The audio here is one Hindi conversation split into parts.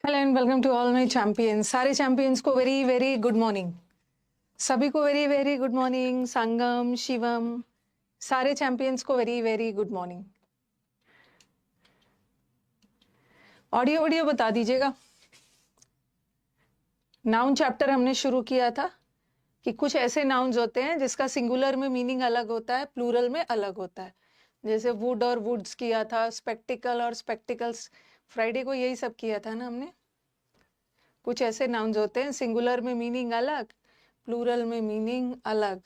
Hello and welcome to all my champions. सारे चैंपियंस को वेरी वेरी गुड मॉर्निंग। सभी को very very good morning. Sangam, Shivam, सारे चैंपियंस को very very good morning. Audio video बता दीजिएगा। नाउन चैप्टर हमने शुरू किया था कि कुछ ऐसे नाउन्स होते हैं जिसका सिंगुलर में मीनिंग अलग होता है, प्लूरल में अलग होता है। जैसे वुड और वुड्स किया था, स्पेक्टिकल और स्पेक्टिकल्स। फ्राइडे को यही सब किया था ना हमने। कुछ ऐसे नाउन्स होते हैं सिंगुलर में मीनिंग अलग, प्लूरल में मीनिंग अलग।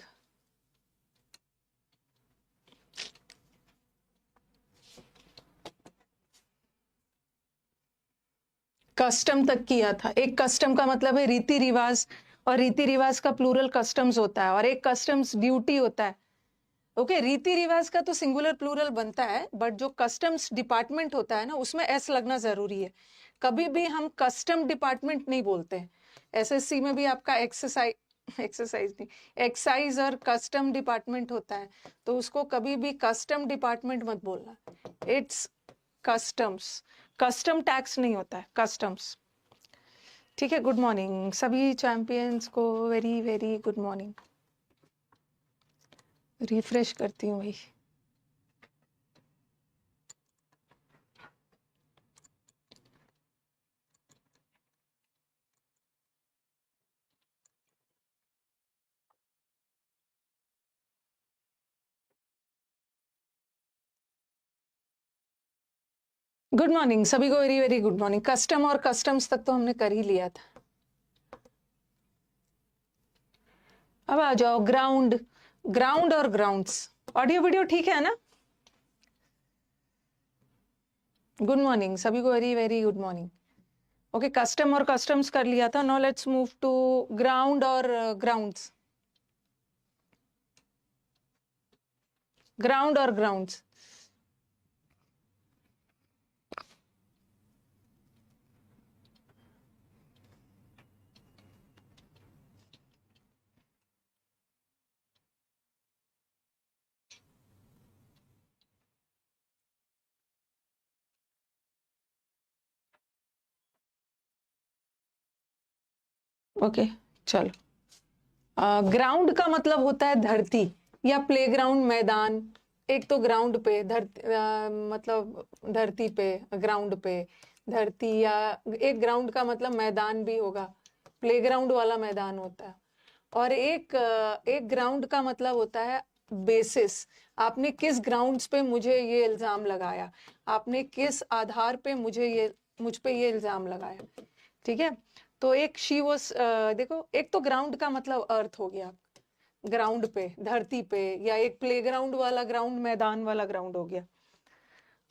कस्टम तक किया था। एक कस्टम का मतलब है रीति रिवाज, और रीति रिवाज का प्लूरल कस्टम्स होता है, और एक कस्टम्स ड्यूटी होता है। ओके, रीति रिवाज का तो सिंगुलर प्लूरल बनता है, बट जो कस्टम्स डिपार्टमेंट होता है ना, उसमें एस लगना जरूरी है। कभी भी हम कस्टम डिपार्टमेंट नहीं बोलते हैं। एसएससी में भी आपका एक्सरसाइज नहीं, एक्साइज और कस्टम डिपार्टमेंट होता है, तो उसको कभी भी कस्टम डिपार्टमेंट मत बोलना। It's customs. कस्टम टैक्स नहीं होता है, कस्टम्स। ठीक है, गुड मॉर्निंग सभी चैंपियंस को, very very good morning. Refresh करती हूँ भाई। गुड मॉर्निंग सभी को, very very good morning. Custom और कस्टम्स तक तो हमने कर ही लिया था। अब आ जाओ ग्राउंड। ग्राउंड और ग्राउंड्स। ऑडियो वीडियो ठीक है ना? गुड मॉर्निंग सभी को, very very good morning. Okay, custom और कस्टम्स कर लिया था। Now let's move to ground और ग्राउंड्स। ग्राउंड और ग्राउंड्स। ओके, चलो। ग्राउंड का मतलब होता है धरती या प्लेग्राउंड, मैदान। एक तो ग्राउंड पे धरती, मतलब धरती पे, ग्राउंड पे धरती, या एक ग्राउंड का मतलब मैदान भी होगा, प्लेग्राउंड वाला मैदान होता है। और एक ग्राउंड का मतलब होता है बेसिस। आपने किस ग्राउंड्स पे मुझे ये इल्जाम लगाया, आपने किस आधार पे मुझ पे ये इल्जाम लगाया। ठीक है, तो एक शी वॉज, देखो, एक तो ग्राउंड का मतलब अर्थ हो गया, ग्राउंड पे, धरती पे, या एक प्लेग्राउंड वाला ग्राउंड, मैदान वाला ग्राउंड हो गया।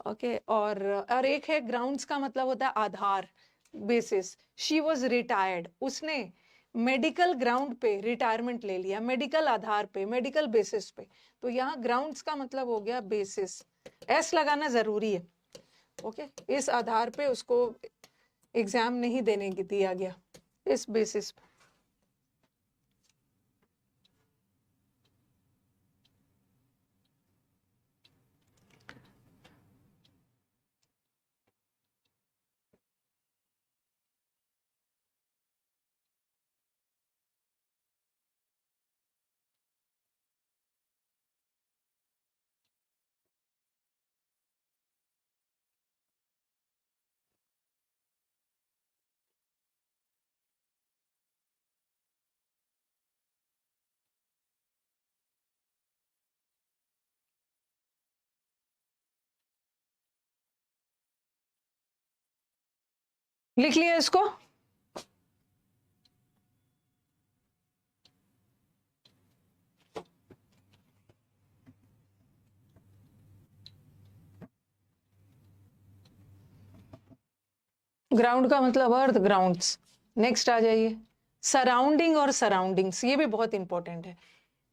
ओके, और एक है ग्राउंड्स का मतलब होता है आधार, बेसिस। शी वॉज रिटायर्ड, उसने मेडिकल ग्राउंड पे रिटायरमेंट ले लिया, मेडिकल आधार पे, मेडिकल बेसिस पे। तो यहाँ ग्राउंड्स का मतलब हो गया बेसिस। एस लगाना जरूरी है। ओके, इस आधार पे उसको एग्जाम नहीं देने की दिया गया, इस बेसिस पे। लिख लिया इसको। ग्राउंड का मतलब अर्थ, ग्राउंड्स। नेक्स्ट आ जाइए, सराउंडिंग और सराउंडिंग्स। ये भी बहुत इंपॉर्टेंट है।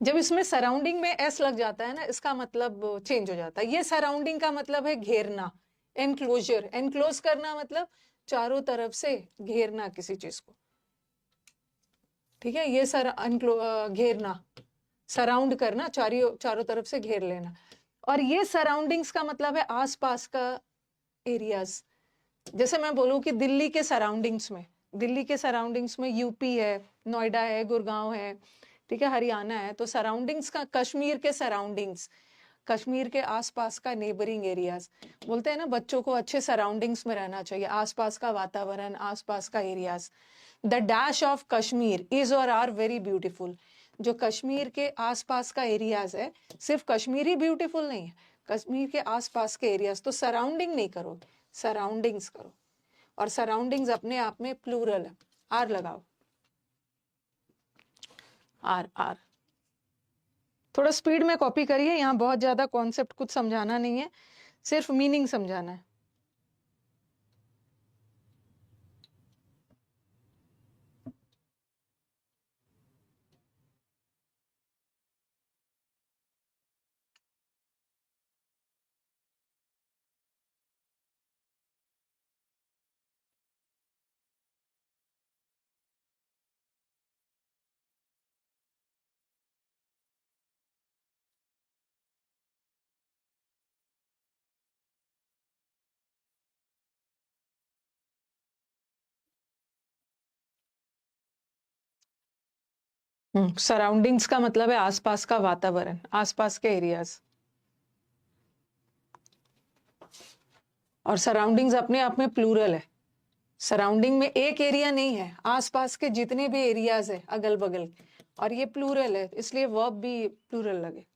जब इसमें सराउंडिंग में एस लग जाता है ना, इसका मतलब चेंज हो जाता है। ये सराउंडिंग का मतलब है घेरना, एनक्लोजर। एनक्लोज करना मतलब चारों तरफ से घेरना किसी चीज को। ठीक है, ये घेरना, सराउंड करना, चारों तरफ से घेर लेना। और ये सराउंडिंग्स का मतलब है आसपास का एरियाज। जैसे मैं बोलूँ कि दिल्ली के सराउंडिंग्स में यूपी है, नोएडा है, गुड़गांव है, ठीक है, हरियाणा है, तो सराउंडिंग्स का, कश्मीर के सराउंडिंग्स, कश्मीर के आसपास का नेबरिंग एरियाज, बोलते हैं ना बच्चों को अच्छे सराउंडिंग्स में रहना चाहिए, आसपास का वातावरण, आसपास का areas. The dash of Kashmir is और आर वेरी ब्यूटीफुल। जो कश्मीर के आसपास का एरियाज है, सिर्फ कश्मीर ही ब्यूटीफुल नहीं है, कश्मीर के आसपास के एरियाज। तो सराउंडिंग नहीं करो, सराउंडिंग्स करो। और सराउंडिंग्स अपने आप में प्लूरल है। आर लगाओ, आर आर। थोड़ा स्पीड में कॉपी करिए, यहाँ बहुत ज्यादा कॉन्सेप्ट कुछ समझाना नहीं है, सिर्फ मीनिंग समझाना है। सराउंडिंग्स का मतलब है आसपास का वातावरण, आसपास के एरियाज। और सराउंडिंग्स अपने आप में प्लूरल है। सराउंडिंग में एक एरिया नहीं है, आसपास के जितने भी एरियाज है अगल बगल, और ये प्लूरल है, इसलिए वर्ब भी प्लूरल लगे।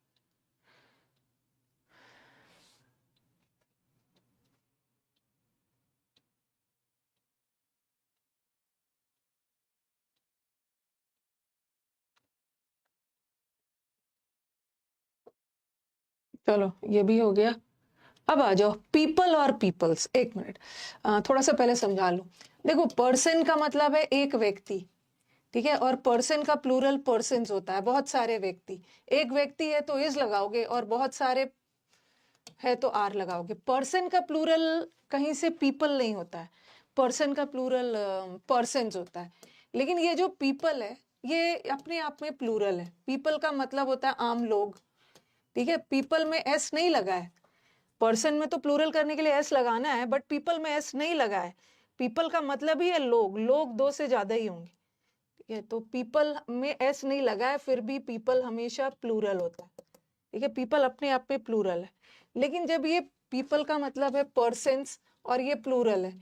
चलो ये भी हो गया। अब आ जाओ पीपल और पीपल्स। एक मिनट, थोड़ा सा पहले समझा लूं। देखो, पर्सन का मतलब है एक व्यक्ति, ठीक है, और पर्सन का प्लूरल पर्सन्स होता है, बहुत सारे व्यक्ति। एक व्यक्ति है तो इज लगाओगे, और बहुत सारे है तो आर लगाओगे। पर्सन का प्लूरल कहीं से पीपल नहीं होता है, पर्सन का प्लूरल पर्सन्स होता है। लेकिन ये जो पीपल है, ये अपने आप में प्लूरल है। पीपल का मतलब होता है आम लोग, ठीक है, पीपल में एस नहीं लगा है। पर्सन में तो प्लूरल करने के लिए एस लगाना है, बट पीपल में एस नहीं लगा है। पीपल का मतलब ही है लोग, लोग दो से ज्यादा ही होंगे, ठीक है, तो पीपल में एस नहीं लगा है, फिर भी पीपल हमेशा प्लूरल होता है, ठीक है, पीपल अपने आप में प्लूरल है। लेकिन जब ये पीपल का मतलब है पर्सन्स, और ये प्लूरल है,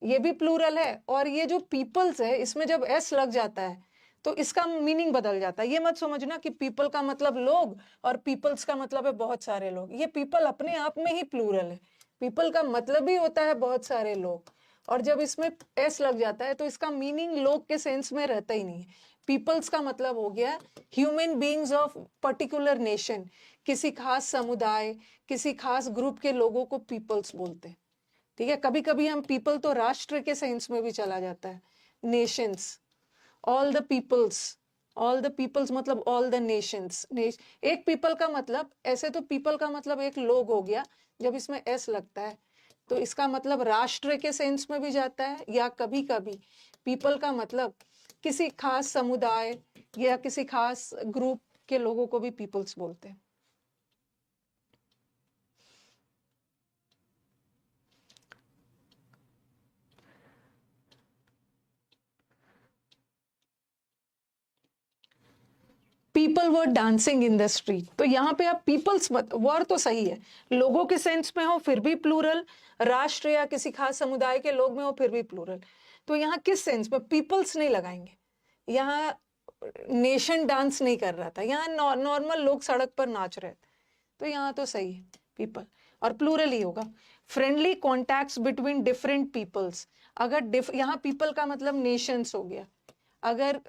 ये भी प्लूरल है, और ये जो पीपल्स है इसमें जब एस लग जाता है तो इसका मीनिंग बदल जाता है। ये मत समझना कि पीपल का मतलब लोग और पीपल्स का मतलब है बहुत सारे लोग। ये पीपल अपने आप में ही प्लूरल है, पीपल का मतलब ही होता है बहुत सारे लोग, और जब इसमें एस लग जाता है तो इसका मीनिंग लोग के सेंस में रहता ही नहीं है। पीपल्स का मतलब हो गया human beings of particular nation, किसी खास समुदाय, किसी खास ग्रुप के लोगों को पीपल्स बोलते हैं, ठीक है। कभी कभी हम पीपल तो राष्ट्र के सेंस में भी चला जाता है, nations, all the peoples. All the peoples मतलब ऑल द नेशंस। एक पीपल का मतलब, ऐसे तो पीपल का मतलब एक लोग हो गया, जब इसमें एस लगता है तो इसका मतलब राष्ट्र के सेंस में भी जाता है, या कभी कभी पीपल का मतलब किसी खास समुदाय या किसी खास ग्रुप के लोगों को भी पीपल्स बोलते हैं। People were dancing in the street, तो यहाँ पे आप पीपल्स मत, वर्ड तो सही है, लोगों के सेंस में हो फिर भी प्लूरल, राष्ट्र या किसी खास समुदाय के लोग में हो फिर भी प्लूरल। तो यहाँ किस सेंस में पीपल्स नहीं लगाएंगे, यहाँ नेशन डांस नहीं कर रहा था, यहाँ नॉर्मल लोग सड़क पर नाच रहे थे, तो यहाँ तो सही है पीपल, और प्लूरल ही होगा। Friendly contacts between different peoples, अगर यहाँ पीपल का मतलब नेशंस हो गया, अगर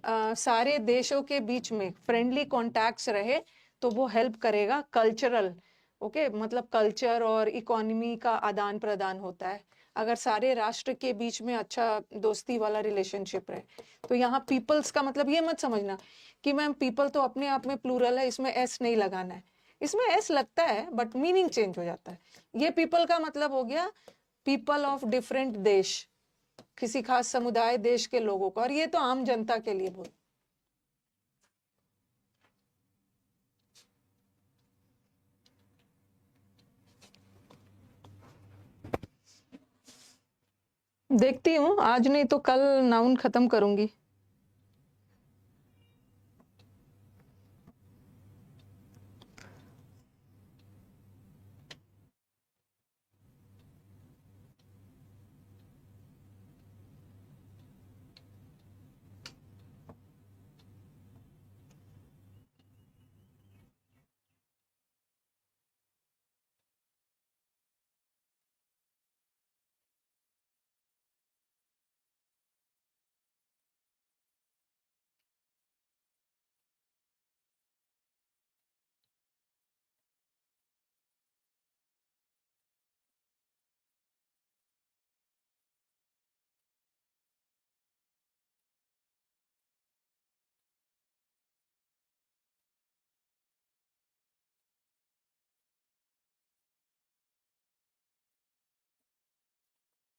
सारे देशों के बीच में फ्रेंडली कॉन्टैक्ट्स रहे तो वो हेल्प करेगा कल्चरल, ओके, मतलब कल्चर और इकोनॉमी का आदान प्रदान होता है अगर सारे राष्ट्र के बीच में अच्छा दोस्ती वाला रिलेशनशिप रहे। तो यहाँ पीपल्स का मतलब ये मत समझना कि मैम पीपल तो अपने आप में प्लूरल है, इसमें एस नहीं लगाना है। इसमें एस लगता है बट मीनिंग चेंज हो जाता है। ये पीपल का मतलब हो गया पीपल ऑफ डिफरेंट देश, किसी खास समुदाय देश के लोगों को, और ये तो आम जनता के लिए बोल। देखती हूँ, आज नहीं तो कल नाउन खत्म करूंगी।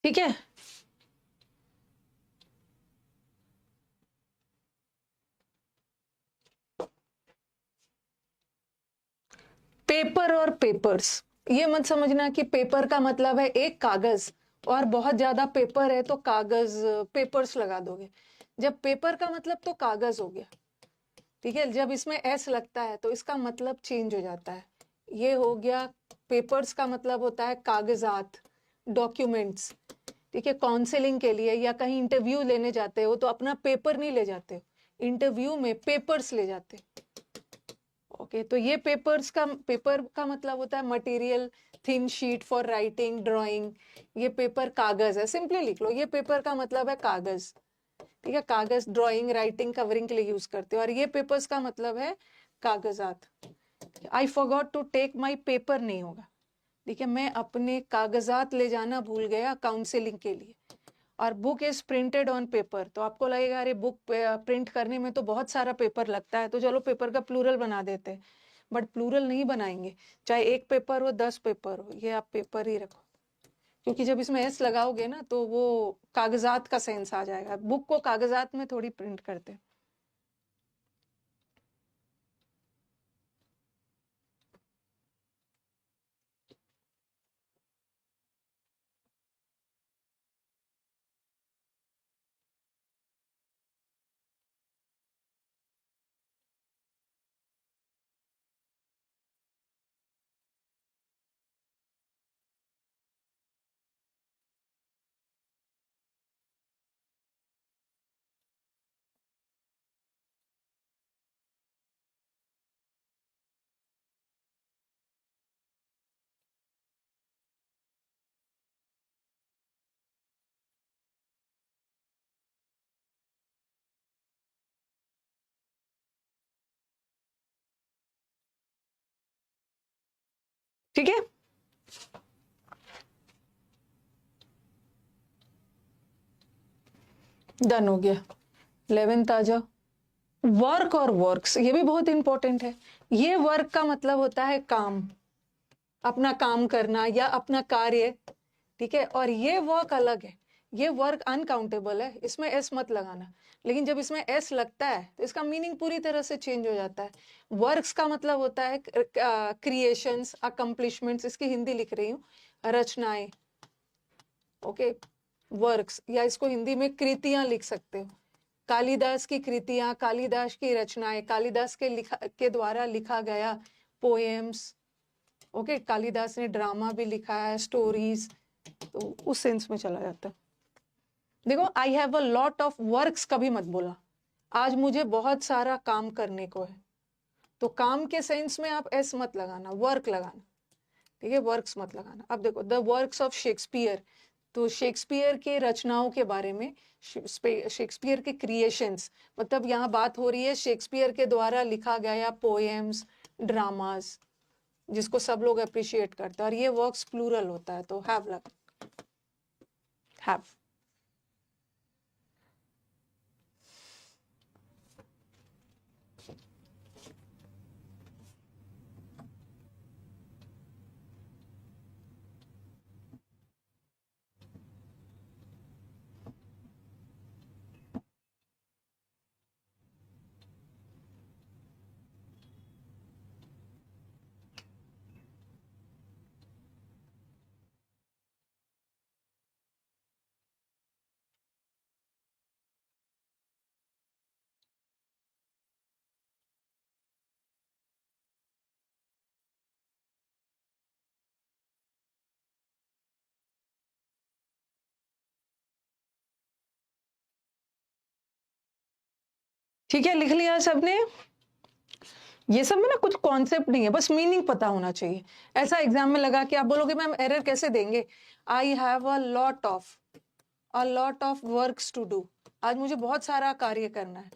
ठीक है, पेपर और पेपर्स, ये मत समझना कि पेपर का मतलब है एक कागज और बहुत ज्यादा पेपर है तो कागज पेपर्स लगा दोगे। जब पेपर का मतलब तो कागज हो गया, ठीक है। जब इसमें एस लगता है तो इसका मतलब चेंज हो जाता है। ये हो गया, पेपर्स का मतलब होता है कागजात, डॉक्यूमेंट्स, ठीक है। काउंसलिंग के लिए या कहीं इंटरव्यू लेने जाते हो तो अपना पेपर नहीं ले जाते हो, इंटरव्यू में पेपर्स ले जाते हो। ओके, तो ये पेपर का मतलब होता है material, thin sheet for writing, drawing. ये पेपर कागज है, सिंपली लिख लो, ये पेपर का मतलब है कागज, ठीक है। कागज ड्राइंग, राइटिंग, कवरिंग के लिए यूज करते हो। और ये पेपर्स का मतलब है कागजात। I forgot to take my paper नहीं होगा, ठीक है, मैं अपने कागजात ले जाना भूल गया काउंसलिंग के लिए। और book is printed on paper, तो आपको लगेगा अरे बुक प्रिंट करने में तो बहुत सारा पेपर लगता है, तो चलो पेपर का प्लूरल बना देते हैं। बट प्लूरल नहीं बनाएंगे, चाहे एक पेपर हो 10 पेपर हो, ये आप पेपर ही रखो। क्योंकि जब इसमें एस लगाओगे ना तो वो कागजात का सेंस आ जाएगा, बुक को कागजात में थोड़ी प्रिंट करते हैं। ठीक है, डन हो गया। 11th आ जाओ। वर्क और वर्क्स, ये भी बहुत इंपॉर्टेंट है। ये वर्क का मतलब होता है काम, अपना काम करना या अपना कार्य, ठीक है। और ये वर्क अलग है, ये वर्क अनकाउंटेबल है, इसमें एस मत लगाना। लेकिन जब इसमें एस लगता है तो इसका मीनिंग पूरी तरह से चेंज हो जाता है। वर्क्स का मतलब होता है क्रिएशंस, अकम्प्लिशमेंट्स, इसकी हिंदी लिख रही हूँ, रचनाएं। ओके, वर्क्स, या इसको हिंदी में कृतियां लिख सकते हो। कालिदास की कृतियां, कालिदास की रचनाएं, कालिदास के द्वारा लिखा गया पोएम्स। ओके, कालिदास ने ड्रामा भी लिखा है, स्टोरीज, तो उस सेंस में चला जाता है। देखो, आई have a lot of works कभी मत बोला, आज मुझे बहुत सारा काम करने को है, तो काम के सेंस में आप एस मत लगाना, वर्क लगाना, ठीक है, वर्क्स मत लगाना। अब देखो, द वर्क्स ऑफ शेक्सपियर, तो शेक्सपियर के रचनाओं के बारे में, शेक्सपियर के क्रिएशंस, मतलब यहाँ बात हो रही है शेक्सपियर के द्वारा लिखा गया पोएम्स, ड्रामास, जिसको सब लोग अप्रिशिएट करते हैं। और ये वर्क्स प्लूरल होता है, तो हैव लगा, हैव। ठीक है, लिख लिया सबने? ये सब में ना कुछ कॉन्सेप्ट नहीं है, बस मीनिंग पता होना चाहिए। ऐसा एग्जाम में लगा कि आप बोलोगे मैम एरर कैसे देंगे? I have a lot of works to do. आज मुझे बहुत सारा कार्य करना है,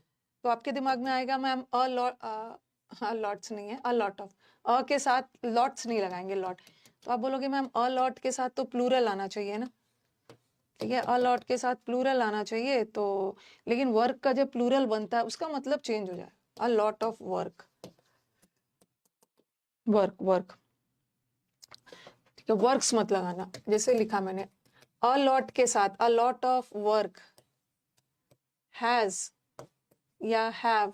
तो आपके दिमाग में आएगा मैम लॉट्स नहीं है, अ लॉट ऑफ। अ के साथ लॉट्स नहीं लगाएंगे, लॉट। तो आप बोलोगे मैम अ लॉट के साथ तो प्लूरल आना चाहिए ना। ठीक है, अ लॉट के साथ प्लूरल आना चाहिए, तो लेकिन वर्क का जब प्लूरल बनता है उसका मतलब चेंज हो जाए। अ lot of work, work work. ठीक है, वर्क्स मत लगाना। जैसे लिखा मैंने, अ लॉट के साथ अ लॉट ऑफ वर्क हैज या हैव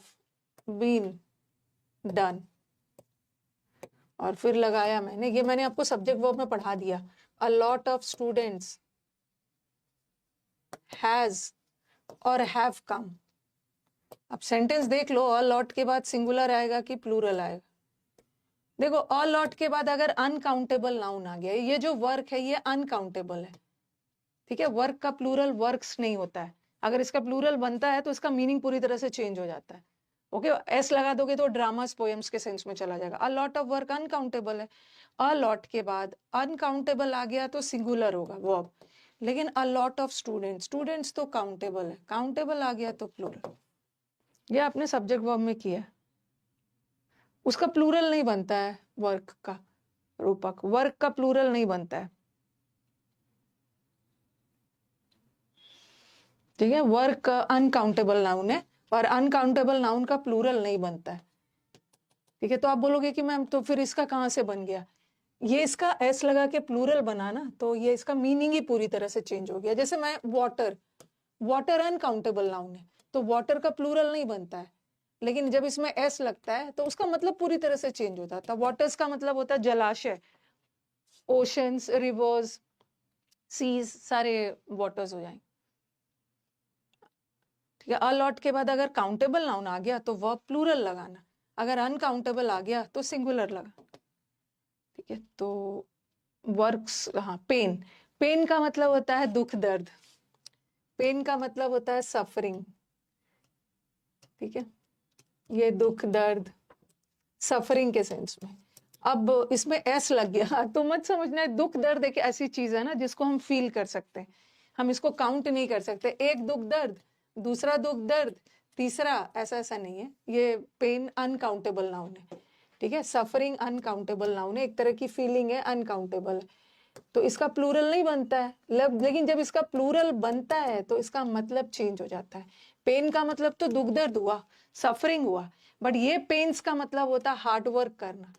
बीन डन, और फिर लगाया मैंने, ये मैंने आपको सब्जेक्ट वर्ब में पढ़ा दिया। अ लॉट ऑफ स्टूडेंट्स हैज और हैव कम। अब सेंटेंस देख लो, अ लॉट के बाद सिंगुलर आएगा कि प्लूरल आएगा? देखो, अ लॉट के बाद अगर अनकाउंटेबल नाउन आ गया, ये जो वर्क है ये अनकाउंटेबल है। ठीक है, वर्क का प्लूरल वर्क्स नहीं होता है। अगर इसका प्लूरल बनता है तो इसका मीनिंग पूरी तरह से चेंज हो जाता है। ओके, एस लगा दोगे तो ड्रामास पोएम्स के सेंस में चला जाएगा। अ लॉट ऑफ वर्क अनकाउंटेबल है, अ लॉट के बाद अनकाउंटेबल आ गया तो सिंगुलर होगा वर्ब। लेकिन अ लॉट ऑफ स्टूडेंट्स, स्टूडेंट्स तो काउंटेबल है, काउंटेबल आ गया तो प्लूरल। ये आपने सब्जेक्ट वर्ब में किया, उसका प्लूरल नहीं बनता है वर्क का। रूपक, वर्क का प्लूरल नहीं बनता है। ठीक है, वर्क अनकाउंटेबल नाउन है और अनकाउंटेबल नाउन का प्लूरल नहीं बनता है। ठीक है, तो आप बोलोगे कि मैम तो फिर इसका कहां से बन गया? ये इसका एस लगा के प्लूरल बना ना, तो ये इसका मीनिंग ही पूरी तरह से चेंज हो गया। जैसे मैं वाटर, वाटर अनकाउंटेबल नाउन है तो वाटर का प्लूरल नहीं बनता है, लेकिन जब इसमें एस लगता है तो उसका मतलब पूरी तरह से चेंज हो जाता है। वाटर्स का मतलब होता है जलाशय, ओशंस, रिवर्स, सीज, सारे वाटर्स हो जाएंगे। ठीक है, अलॉट के बाद अगर काउंटेबल नाउन आ गया तो वर्ब प्लूरल लगाना, अगर अनकाउंटेबल आ गया तो सिंगुलर लगाना। ठीक है, तो वर्क्स, हाँ, पेन, पेन का मतलब होता है दुख दर्द, पेन का मतलब होता है सफरिंग। ठीक है, ये दुख दर्द सफरिंग के सेंस में। अब इसमें एस लग गया तो मत समझना है, दुख दर्द एक ऐसी चीज है ना जिसको हम फील कर सकते हैं, हम इसको काउंट नहीं कर सकते। एक दुख दर्द, दूसरा दुख दर्द, तीसरा, ऐसा ऐसा नहीं है। ये पेन अनकाउंटेबल नाउन है। ठीक है, सफरिंग अनकाउंटेबल नाउन है, एक तरह की फीलिंग है, अनकाउंटेबल है, तो इसका प्लूरल नहीं बनता है। लेकिन जब इसका प्लूरल बनता है तो इसका मतलब चेंज हो जाता है। पेन का मतलब तो दुख दर्द हुआ, सफरिंग हुआ, बट ये पेन्स का मतलब होता है हार्ड वर्क करना,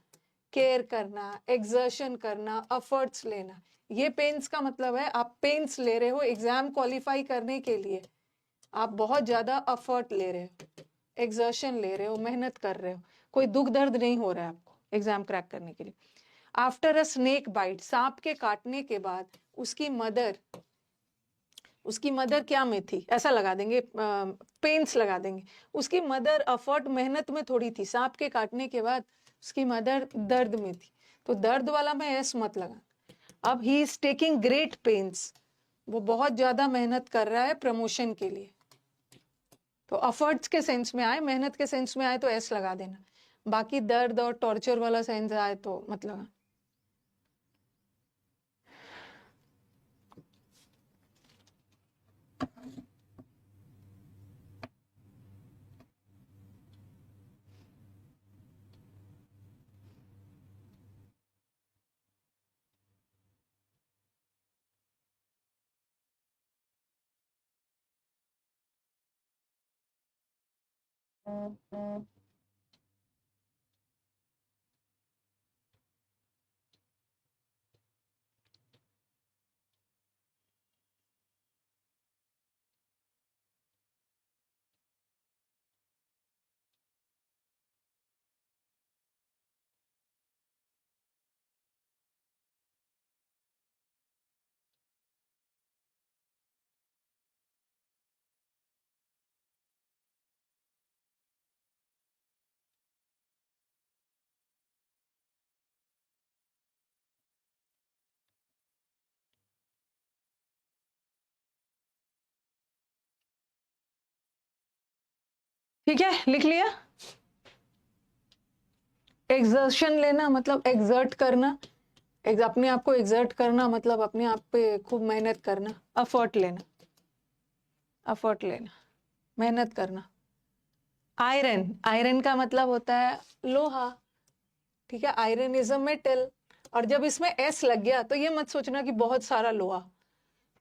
केयर करना, एक्सर्शन करना, एफर्ट्स लेना। ये पेन्स का मतलब है आप पेन्स ले रहे हो एग्जाम क्वालिफाई करने के लिए, आप बहुत ज्यादा एफर्ट ले रहे हो, एक्सर्शन ले रहे हो, मेहनत कर रहे हो, कोई दुख दर्द नहीं हो रहा है आपको एग्जाम क्रैक करने के लिए। आफ्टर अ स्नेक बाइट, सांप के काटने के बाद उसकी मदर, उसकी मदर क्या में थी, ऐसा लगा देंगे, पेन्स लगा देंगे। उसकी मदर एफर्ट, मेहनत में थोड़ी थी, सांप के काटने के बाद उसकी मदर दर्द में थी, तो दर्द वाला में एस मत लगा। अब he is taking great pens, वो बहुत ज्यादा मेहनत कर रहा है प्रमोशन के लिए, तो एफर्ट्स के सेंस में आए, मेहनत के सेंस में आए तो एस लगा देना, बाकी दर्द और टॉर्चर वाला सेंस आए तो मत लगा। ठीक है, लिख लिया। एक्सर्शन लेना मतलब एक्सर्ट करना, अपने आप को एक्सर्ट करना मतलब अपने आप पे खूब मेहनत करना, एफर्ट लेना, एफर्ट लेना, मेहनत करना। आयरन, आयरन का मतलब होता है लोहा, ठीक है, आयरन इज अ मेटल। और जब इसमें एस लग गया तो ये मत सोचना कि बहुत सारा लोहा,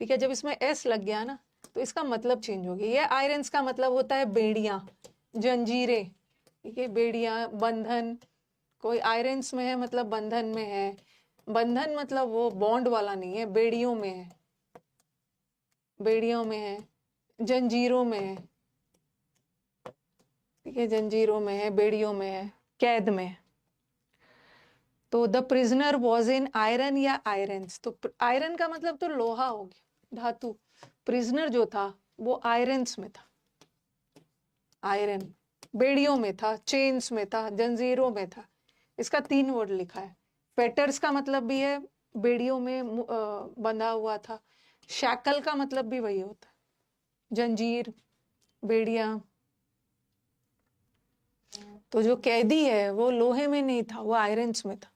ठीक है, जब इसमें एस लग गया ना तो इसका मतलब चेंज हो गया। ये आयरन्स का मतलब होता है बेड़ियां, जंजीरें, ठीक है, बेड़ियां, बंधन। कोई आयरन्स में है मतलब बंधन में है। बंधन मतलब वो बॉन्ड वाला नहीं है, बेड़ियों में है, बेड़ियों में है, जंजीरों में है, ठीक है, जंजीरों में है, बेड़ियों में है, कैद में है। तो the prisoner was in iron या आयरन्स, तो आयरन का मतलब तो लोहा हो गया, धातु। प्रिजनर जो था वो आयरन्स में था, आयरन, बेड़ियों में था, चेन्स में था, जंजीरों में था। इसका 3 वर्ड लिखा है। फेटर्स का मतलब भी है बेड़ियों में बंधा हुआ था। शैकल का मतलब भी वही होता है, जंजीर, बेड़िया। तो जो कैदी है वो लोहे में नहीं था, वो आयरन्स में था।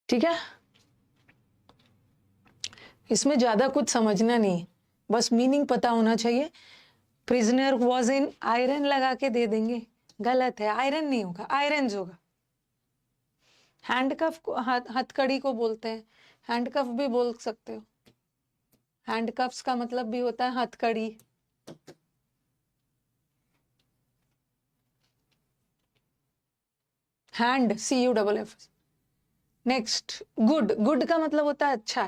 ठीक है, इसमें ज्यादा कुछ समझना नहीं, बस मीनिंग पता होना चाहिए। प्रिजनर वॉज इन आयरन लगा के दे देंगे, गलत है, आयरन नहीं होगा, आयरन होगा। हैंडकफ को, हथकड़ी को बोलते हैं, हैंडकफ भी बोल सकते हो। हैंडकफ्स का मतलब भी होता है हथकड़ी। Hand, CUFF। Next, good, good का मतलब होता है अच्छा।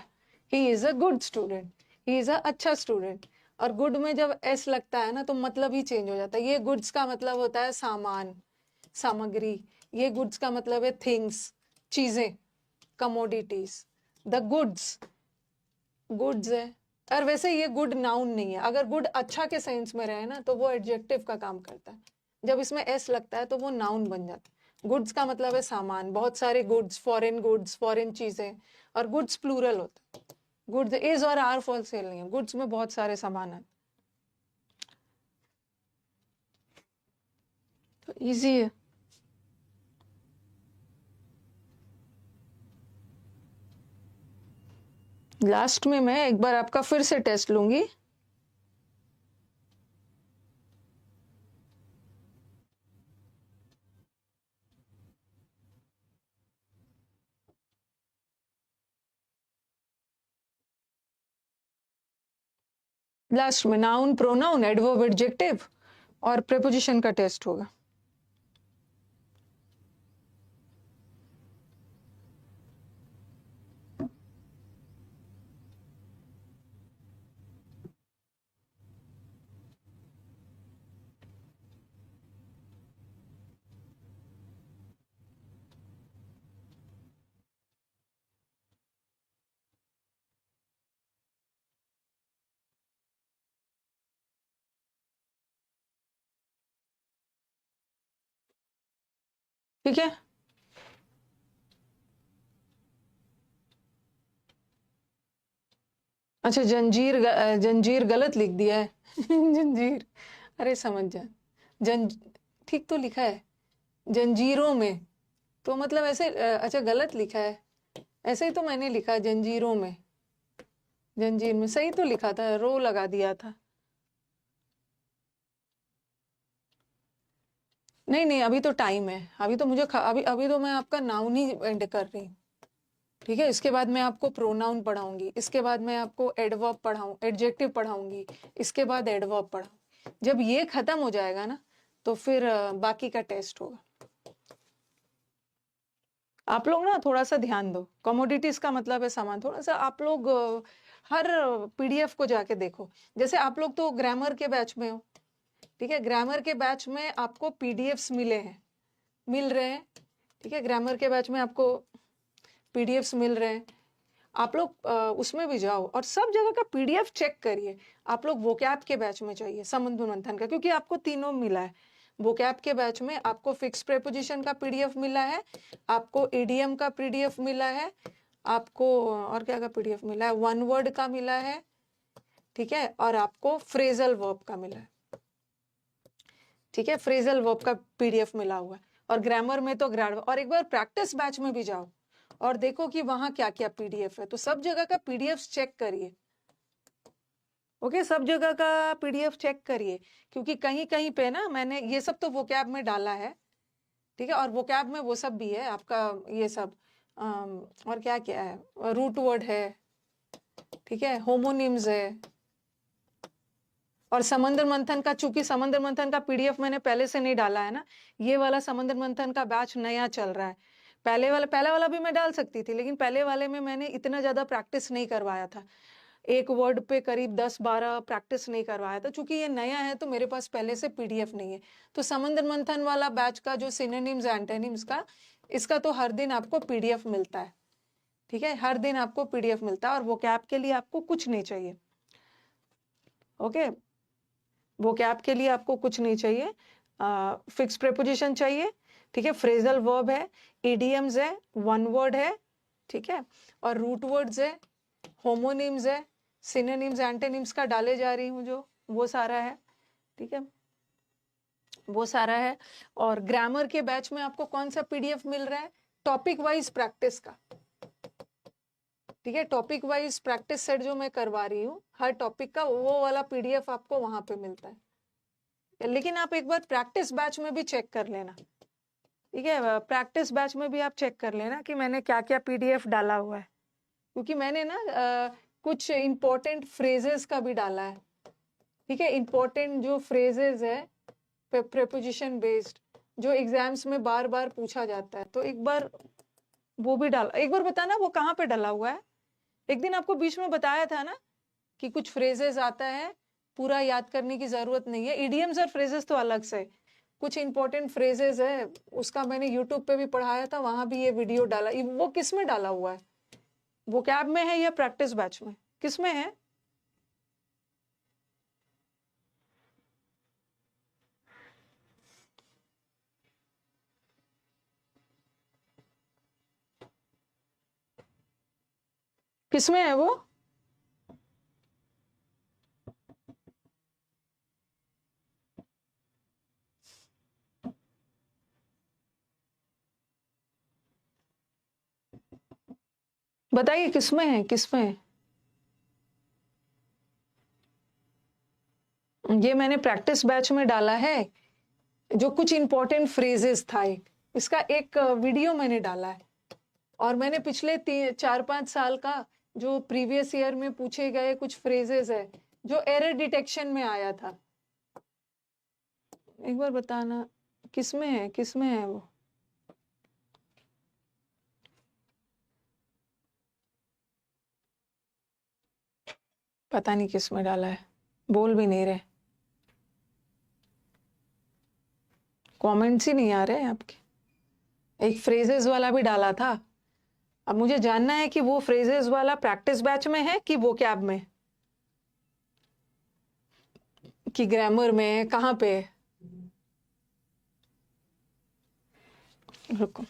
He is a good student, he is a अच्छा स्टूडेंट। और गुड में जब एस लगता है ना तो मतलब ही चेंज हो जाता है। ये गुड्स का मतलब होता है सामान, सामग्री। ये गुड्स का मतलब है थिंग्स, चीजें, कमोडिटीज। द गुड्स, गुड्स है। और वैसे ये गुड नाउन नहीं है, अगर गुड अच्छा के सेंस में रहे ना तो वो एडजेक्टिव का काम करता है। जब इसमें एस लगता है तो वो नाउन बन जाता है। गुड्स का मतलब है सामान, बहुत सारे गुड्स, फॉरेन चीजें। और गुड्स प्लूरल होता है। गुड्स इज और आर फॉल सेल नहीं है, गुड्स में बहुत सारे सामान है, तो इजी है। लास्ट में मैं एक बार आपका फिर से टेस्ट लूंगी। लास्ट में नाउन, प्रोनाउन, एडवर्ब, एडजेक्टिव और प्रीपोजिशन का टेस्ट होगा। ठीक है, अच्छा, जंजीर गलत लिख दिया है। जंजीर, अरे समझ जा, जं ठीक तो लिखा है, जंजीरों में। तो मतलब ऐसे अच्छा गलत लिखा है, ऐसे ही तो मैंने लिखा है, जंजीरों में, जंजीर में सही तो लिखा था, रो लगा दिया था। नहीं नहीं, अभी तो टाइम है, अभी तो मुझे अभी अभी तो मैं आपका नाउन ही एंड कर रही हूँ। ठीक है, इसके बाद मैं आपको प्रोनाउन पढ़ाऊंगी, इसके बाद मैं आपको एडवर्ब पढ़ाऊँ, एडजेक्टिव पढ़ाऊंगी, इसके बाद एडवर्ब पढ़ाऊँ। जब ये खत्म हो जाएगा ना तो फिर बाकी का टेस्ट होगा। आप लोग ना थोड़ा सा ध्यान दो, कमोडिटीज का मतलब है सामान। थोड़ा सा आप लोग हर पीडीएफ को जाके देखो। जैसे आप लोग तो ग्रामर के बैच में हो, ठीक है, ग्रामर के बैच में आपको पीडीएफ्स मिल रहे हैं, ठीक है, ग्रामर के बैच में आपको पीडीएफ्स मिल रहे हैं। आप लोग उसमें भी जाओ और सब जगह का पीडीएफ चेक करिए। आप लोग वोकैब के बैच में चाहिए समुद्र मंथन का, क्योंकि आपको तीनों मिला है। वोकैब के बैच में आपको फिक्स प्रेपोजिशन का पीडीएफ मिला है, आपको ईडीएम का पीडीएफ मिला है, आपको और क्या का पीडीएफ मिला है, वन वर्ड का मिला है, ठीक है, और आपको फ्रेजल वर्ब का मिला है, ठीक है, फ्रेजल वर्ब का पीडीएफ मिला हुआ है। और ग्रामर में तो ग्रामर। और एक बार प्रैक्टिस बैच में भी जाओ और देखो कि वहां क्या क्या पीडीएफ है। तो सब जगह का पीडीएफ चेक करिए, ओके, सब जगह का पीडीएफ चेक करिए, क्योंकि कहीं कहीं पे ना मैंने ये सब तो वोकैब में डाला है, ठीक है, और वोकैब में वो सब भी है आपका, ये सब और क्या क्या है, रूट वर्ड है, ठीक है, होमोनिम्स है। और समंदर मंथन का, चूंकि समंदर मंथन का पीडीएफ मैंने पहले से नहीं डाला है ना, ये वाला समंदर मंथन का बैच नया चल रहा है। पहले वाला भी मैं डाल सकती थी, लेकिन पहले वाले में मैंने इतना ज्यादा प्रैक्टिस नहीं करवाया था, एक वर्ड पे करीब 10-12 प्रैक्टिस नहीं करवाया था। चूंकि ये नया है तो मेरे पास पहले से पीडीएफ नहीं है। तो समंदर मंथन वाला बैच का जो सिनोनिम्स एंटोनिम्स का, इसका तो हर दिन आपको पीडीएफ मिलता है, ठीक है, हर दिन आपको पीडीएफ मिलता है। और वोकैब के लिए आपको कुछ नहीं चाहिए, ओके, वोकैब के लिए आपको कुछ नहीं चाहिए। फिक्स प्रेपोजिशन चाहिए, ठीक है, फ्रेजल वर्ब है, इडियम्स है, वन वर्ड है, ठीक है, और रूट वर्ड्स है, होमोनिम्स है, सिनोनिम्स एंटोनिम्स का डाले जा रही हूँ जो, वो सारा है, ठीक है, वो सारा है। और ग्रामर के बैच में आपको कौन सा पीडीएफ मिल रहा है, टॉपिक वाइज प्रैक्टिस का, ठीक है, टॉपिक वाइज प्रैक्टिस सेट जो मैं करवा रही हूँ हर टॉपिक का, वो वाला पीडीएफ आपको वहां पे मिलता है। लेकिन आप एक बार प्रैक्टिस बैच में भी चेक कर लेना, ठीक है, प्रैक्टिस बैच में भी आप चेक कर लेना कि मैंने क्या क्या पीडीएफ डाला हुआ है, क्योंकि मैंने ना कुछ इंपॉर्टेंट फ्रेजेस का भी डाला है, ठीक है, इंपॉर्टेंट जो फ्रेजेस है प्रेपोजिशन बेस्ड, जो एग्जाम्स में बार बार पूछा जाता है, तो एक बार वो भी डाला। एक बार बताना वो कहाँ पे डाला हुआ है। एक दिन आपको बीच में बताया था ना कि कुछ फ्रेजेस आता है, पूरा याद करने की जरूरत नहीं है, इडियम्स और फ्रेजेस तो अलग से, कुछ इंपॉर्टेंट फ्रेजेस है, उसका मैंने यूट्यूब पे भी पढ़ाया था, वहां भी ये वीडियो डाला। वो किस में डाला हुआ है, वोकैब में है या प्रैक्टिस बैच में, किस में है? किस में है वो? बताइए किस में है, किस में है? ये मैंने प्रैक्टिस बैच में डाला है, जो कुछ इंपॉर्टेंट फ्रेजेस था, इसका एक वीडियो मैंने डाला है। और मैंने पिछले 4-5 साल का जो प्रीवियस ईयर में पूछे गए कुछ फ्रेजेस है जो एरर डिटेक्शन में आया था, एक बार बताना किस में है, किस में है वो? पता नहीं किस में डाला है, बोल भी नहीं रहे, कमेंट्स ही नहीं आ रहे हैं आपके। एक फ्रेजेस वाला भी डाला था, अब मुझे जानना है कि वो फ्रेजेस वाला प्रैक्टिस बैच में है कि वो कैब में, कि ग्रामर में, कहाँ पे है? रुको,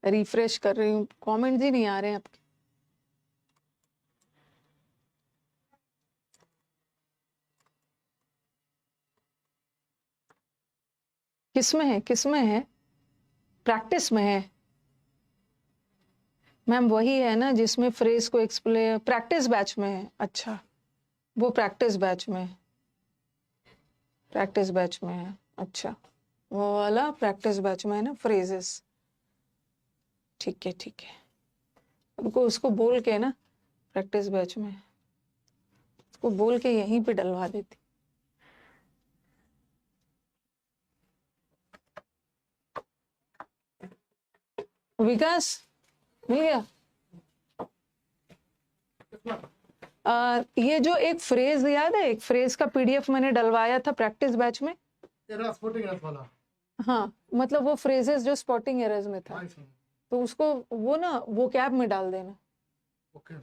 रिफ्रेश कर रही हूँ, कमेंट्स ही नहीं आ रहे हैं आपके। किस में है, किस में है? प्रैक्टिस में है मैम, वही है ना जिसमें फ्रेज को एक्सप्लेन, प्रैक्टिस बैच में है। अच्छा, वो प्रैक्टिस बैच में है, प्रैक्टिस बैच में है, अच्छा, वो वाला प्रैक्टिस बैच में है ना फ्रेजेस, ठीक है, ठीक है, उनको उसको बोल के ना, प्रैक्टिस बैच में उसको बोल के यहीं पे डलवा देती। विकास मिल गया। ये जो एक फ्रेज याद है, एक फ्रेज का पीडीएफ मैंने डलवाया था प्रैक्टिस बैच में। वाला। हाँ, मतलब वो फ्रेजेस जो स्पॉटिंग एरर्स में था, तो उसको वो ना वो कैब में डाल देना। ओके,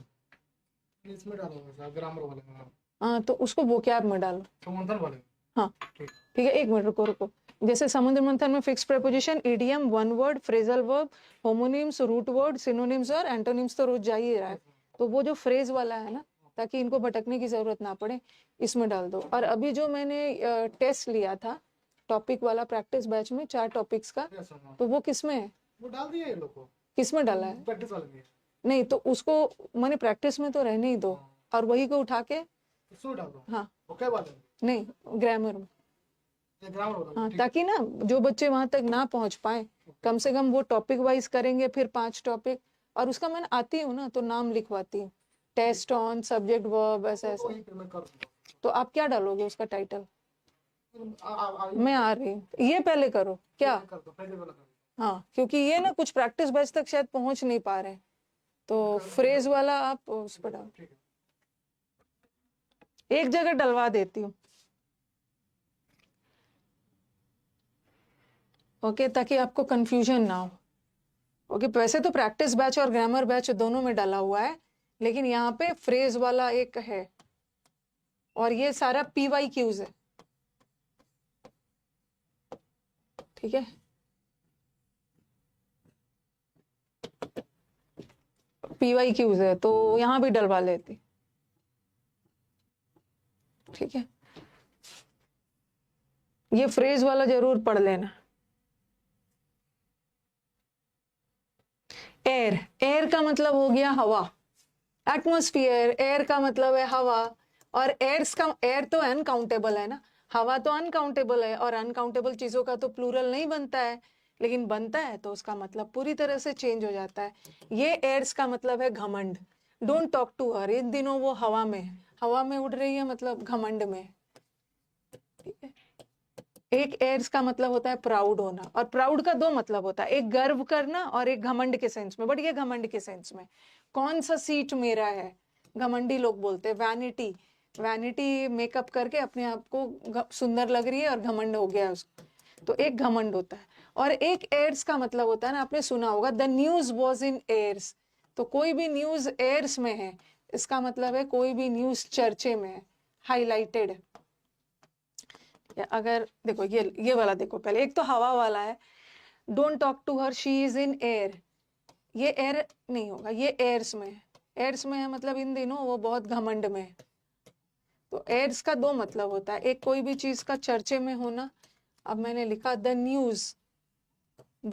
इसमें डालो ग्रामर वाले में। हाँ, तो उसको वो कैब में डालो, समुद्र वाले। हाँ ठीक है, एक मिनट रुको रुको। जैसे समुद्र मंथन में fix preposition, idiom, one word, phrasal verb, homonyms, root word, synonyms और एंटोनिम्स तो रोज जा ही रहा है, तो वो जो फ्रेज वाला है ना, ताकि इनको भटकने की जरूरत ना पड़े, इसमें डाल दो। और अभी जो मैंने टेस्ट लिया था टॉपिक वाला प्रैक्टिस बैच में 4 टॉपिक्स का, तो वो किसमें है? वो डाल दिया ये लोग को। किसमें डाला है? प्रैक्टिस वाले में। नहीं, तो उसको मैंने प्रैक्टिस में तो रहने ही दो, और वही को उठा के उसको डाल दो। हाँ ओके वाले नहीं, ग्रामर में। ग्रामर वाला। हाँ, ताकि ना जो बच्चे वहां तक ना पहुंच पाए, कम से कम वो टॉपिक वाइज करेंगे, फिर 5 टॉपिक। और उसका मैं आती हूँ ना, तो नाम लिखवाती हूँ, टेस्ट ऑन सब्जेक्ट वर्ब, ऐसा ऐसा। तो आप क्या डालोगे उसका टाइटल? मैं आ रही हूँ, ये पहले करो क्या? हाँ, क्योंकि ये ना कुछ प्रैक्टिस बैच तक शायद पहुंच नहीं पा रहे, तो फ्रेज वाला आप उस पर डालो। एक जगह डलवा देती हूँ, ओके, ताकि आपको कंफ्यूजन ना हो। ओके, वैसे तो प्रैक्टिस बैच और ग्रामर बैच दोनों में डाला हुआ है, लेकिन यहाँ पे फ्रेज वाला एक है, और ये सारा PYQs है, ठीक है। PYQs है, तो यहाँ भी डलवा लेती, ठीक है। ये फ्रेज वाला जरूर पढ़ लेना। एयर, एयर का मतलब हो गया हवा, एटमॉस्फेयर, एयर का मतलब है हवा। और एयर तो अनकाउंटेबल है ना, हवा तो अनकाउंटेबल है, और अनकाउंटेबल चीजों का तो प्लूरल नहीं बनता है, लेकिन बनता है तो उसका मतलब पूरी तरह से चेंज हो जाता है। ये एयर्स का मतलब है घमंड। डोंट टॉक टू हर, इन दिनों वो हवा में है, हवा में उड़ रही है, मतलब घमंड में, ठीक है। एक एयर्स का मतलब होता है प्राउड होना, और प्राउड का 2 मतलब होता है, एक गर्व करना और एक घमंड के सेंस में। बट ये घमंड के सेंस में, कौन सा सीट मेरा है, घमंडी लोग बोलते हैं वैनिटी। वैनिटी मेकअप करके अपने आप को सुंदर लग रही है और घमंड हो गया उसको, तो एक घमंड होता है। और एक एयर्स का मतलब होता है ना, आपने सुना होगा the news was in years, तो कोई भी न्यूज एयर्स में है, इसका मतलब है कोई भी न्यूज चर्चे में है, हाईलाइटेड है। अगर देखो ये वाला देखो पहले, एक तो हवा वाला है, don't talk to her she is in air, ये एयर नहीं होगा, ये एयर्स में है। एयर्स में है मतलब इन दिनों वो बहुत घमंड में है। तो एयर्स का 2 मतलब होता है, एक कोई भी चीज का चर्चे में होना। अब मैंने लिखा the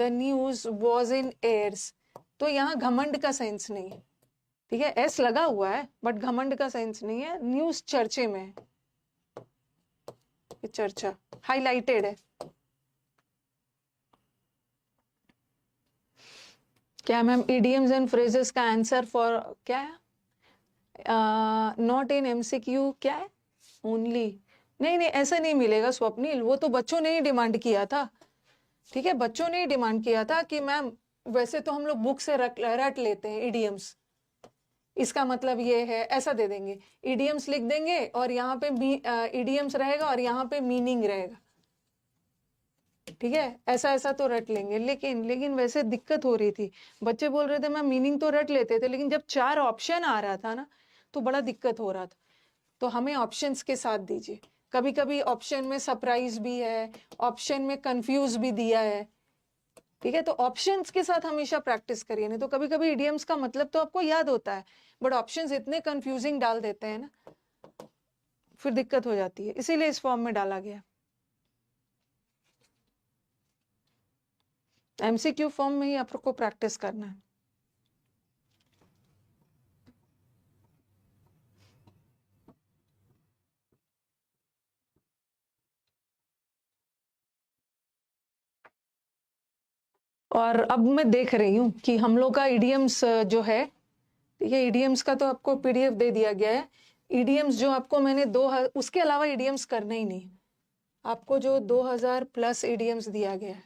news was in years, तो यहाँ घमंड का सेंस नहीं है, ठीक है। एस लगा हुआ है बट घमंड का सेंस नहीं है, न्यूज चर्चे में है, चर्चा हाईलाइटेड है। क्या मैम इडियम्स एंड फ्रेजेस का आंसर फॉर क्या है? नॉट इन MCQ क्या है? ओनली, नहीं नहीं ऐसा नहीं मिलेगा स्वप्निल, वो तो बच्चों ने ही डिमांड किया था, ठीक है। बच्चों ने ही डिमांड किया था कि मैम वैसे तो हम लोग बुक से रट लेते हैं इडियम्स, इसका मतलब ये है, ऐसा दे देंगे, इडियम्स लिख देंगे और यहाँ पे इडियम्स रहेगा और यहाँ पे मीनिंग रहेगा, ठीक है। ऐसा ऐसा तो रट लेंगे, लेकिन वैसे दिक्कत हो रही थी, बच्चे बोल रहे थे मैं मीनिंग तो रट लेते थे, लेकिन जब 4 ऑप्शन आ रहा था ना, तो बड़ा दिक्कत हो रहा था। तो हमें ऑप्शंस के साथ दीजिए, कभी कभी ऑप्शन में सरप्राइज भी है, ऑप्शन में कंफ्यूज भी दिया है, ठीक है। तो ऑप्शंस के साथ हमेशा प्रैक्टिस करिए, नहीं तो कभी कभी इडियम्स का मतलब तो आपको याद होता है, बट ऑप्शंस इतने कंफ्यूजिंग डाल देते हैं ना, फिर दिक्कत हो जाती है, इसीलिए इस फॉर्म में डाला गया। MCQ फॉर्म में ही आपको प्रैक्टिस करना है। और अब मैं देख रही हूँ कि हम लोग का इडियम्स जो है, ये इडियम्स का तो आपको PDF दे दिया गया है। इडियम्स जो आपको मैंने उसके अलावा इडियम्स करना ही नहीं, आपको जो 2000 प्लस इडियम्स दिया गया है,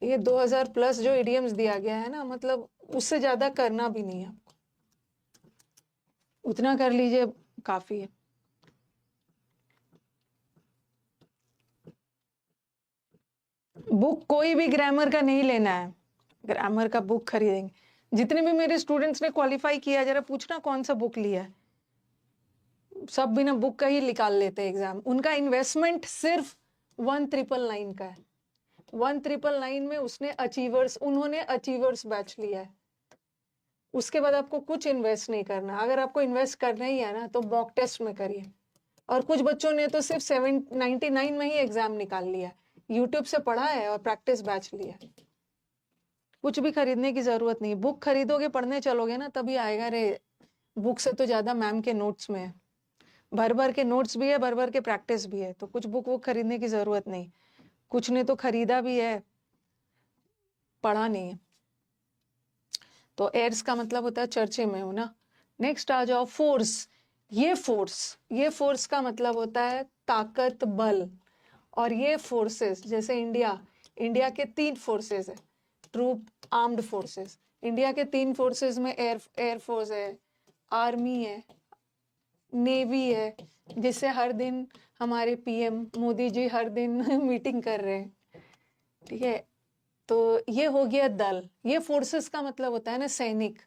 ये 2000 प्लस जो इडियम्स दिया गया है ना, मतलब उससे ज्यादा करना भी नहीं है आपको, उतना कर लीजिए काफी है। बुक कोई भी ग्रामर का नहीं लेना है, ग्रामर का बुक खरीदेंगे। जितने भी मेरे स्टूडेंट्स ने क्वालिफाई किया, जरा पूछना कौन सा बुक लिया है, सब बिना बुक का ही निकाल लेते हैं एग्जाम। उनका इन्वेस्टमेंट सिर्फ 1999 का है। 1999 में उन्होंने अचीवर्स बैच लिया है। उसके बाद आपको कुछ इन्वेस्ट नहीं करना। अगर आपको इन्वेस्ट करना ही है ना तो मॉक टेस्ट में करिए। और कुछ बच्चों ने तो सिर्फ 799 में ही एग्जाम निकाल लिया, यूट्यूब से पढ़ा है और प्रैक्टिस बैच लिया। कुछ भी खरीदने की जरूरत नहीं। बुक खरीदोगे, पढ़ने चलोगे ना, तभी आएगा रे बुक से तो ज्यादा मैम के नोट्स में है। भर भर के नोट्स भी है, भर भर के प्रैक्टिस भी है, तो कुछ बुक वो खरीदने की जरूरत नहीं। कुछ ने तो खरीदा भी है, पढ़ा नहीं है। तो एयर्स का मतलब होता है चर्चे में हो ना। नेक्स्ट आ जाओ फोर्स। ये फोर्स का मतलब होता है ताकत, बल। और ये फोर्सेस, जैसे इंडिया के 3 फोर्सेस है, ट्रूप, आर्म्ड फोर्सेस। इंडिया के 3 फोर्सेस में एयरफोर्स है, आर्मी है, नेवी है, जिससे हर दिन हमारे पीएम मोदी जी हर दिन मीटिंग कर रहे हैं, ठीक है। तो ये हो गया दल। ये फोर्सेस का मतलब होता है ना सैनिक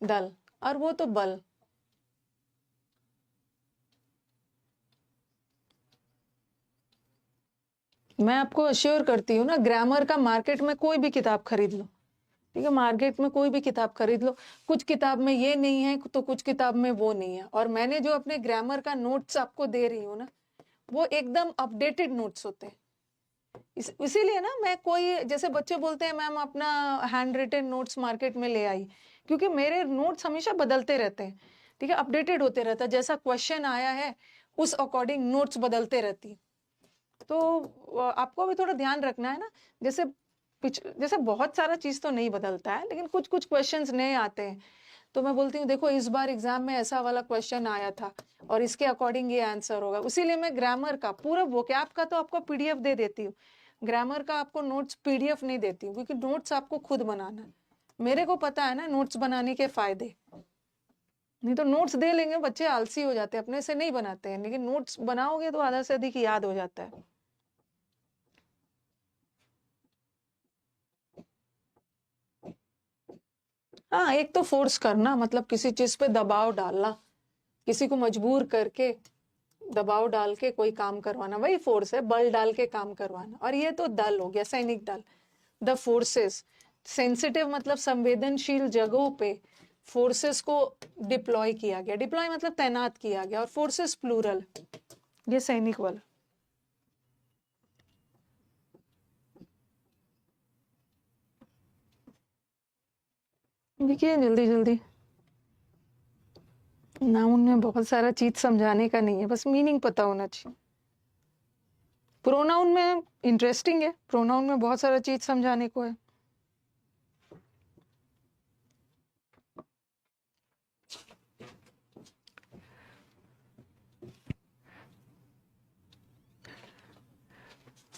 दल, और वो तो बल। मैं आपको अश्योर करती हूँ ना, ग्रामर का मार्केट में कोई भी किताब खरीद लो, ठीक है, मार्केट में कोई भी किताब खरीद लो, कुछ किताब में ये नहीं है तो कुछ किताब में वो नहीं है। और मैंने जो अपने ग्रामर का नोट्स आपको दे रही हूँ ना, वो एकदम अपडेटेड नोट्स होते हैं। इसीलिए ना, मैं कोई, जैसे बच्चे बोलते हैं मैम अपना हैंड रिटन नोट्स मार्केट में ले आई, क्योंकि मेरे नोट्स हमेशा बदलते रहते हैं, ठीक है, अपडेटेड होते रहता है। जैसा क्वेश्चन आया है उस अकॉर्डिंग नोट्स बदलते रहती है। तो आपको भी थोड़ा ध्यान रखना है ना। जैसे जैसे बहुत सारा चीज तो नहीं बदलता है, लेकिन कुछ कुछ क्वेश्चंस नए आते हैं, तो मैं बोलती हूँ देखो इस बार एग्जाम में ऐसा वाला क्वेश्चन आया था और इसके अकॉर्डिंग ये आंसर होगा। इसीलिए मैं ग्रामर का पूरा वोकैब का तो आपको पीडीएफ दे देती हूँ, ग्रामर का आपको नोट्स पीडीएफ नहीं देती हूँ, क्योंकि नोट्स आपको खुद बनाना है। मेरे को पता है ना नोट्स बनाने के फायदे। नहीं तो नोट्स दे लेंगे, बच्चे आलसी हो जाते हैं, अपने से नहीं बनाते हैं, लेकिन नोट्स बनाओगे तो आधा से अधिक याद हो जाता है। हाँ, एक तो फोर्स करना, मतलब किसी चीज पे दबाव डालना, किसी को मजबूर करके दबाव डाल के कोई काम करवाना, वही फोर्स है, बल डाल के काम करवाना। और ये तो दल हो गया, सैनिक दल, द फोर्सेस। सेंसिटिव मतलब संवेदनशील जगहों पे फोर्सेस को डिप्लॉय किया गया। डिप्लॉय मतलब तैनात किया गया, और फोर्सेस प्लूरल, ये सैनिक वाला। देखिए जल्दी जल्दी, नाउन में बहुत सारा चीज समझाने का नहीं है, बस मीनिंग पता होना चाहिए। प्रोनाउन में इंटरेस्टिंग है, प्रोनाउन में बहुत सारा चीज समझाने को है।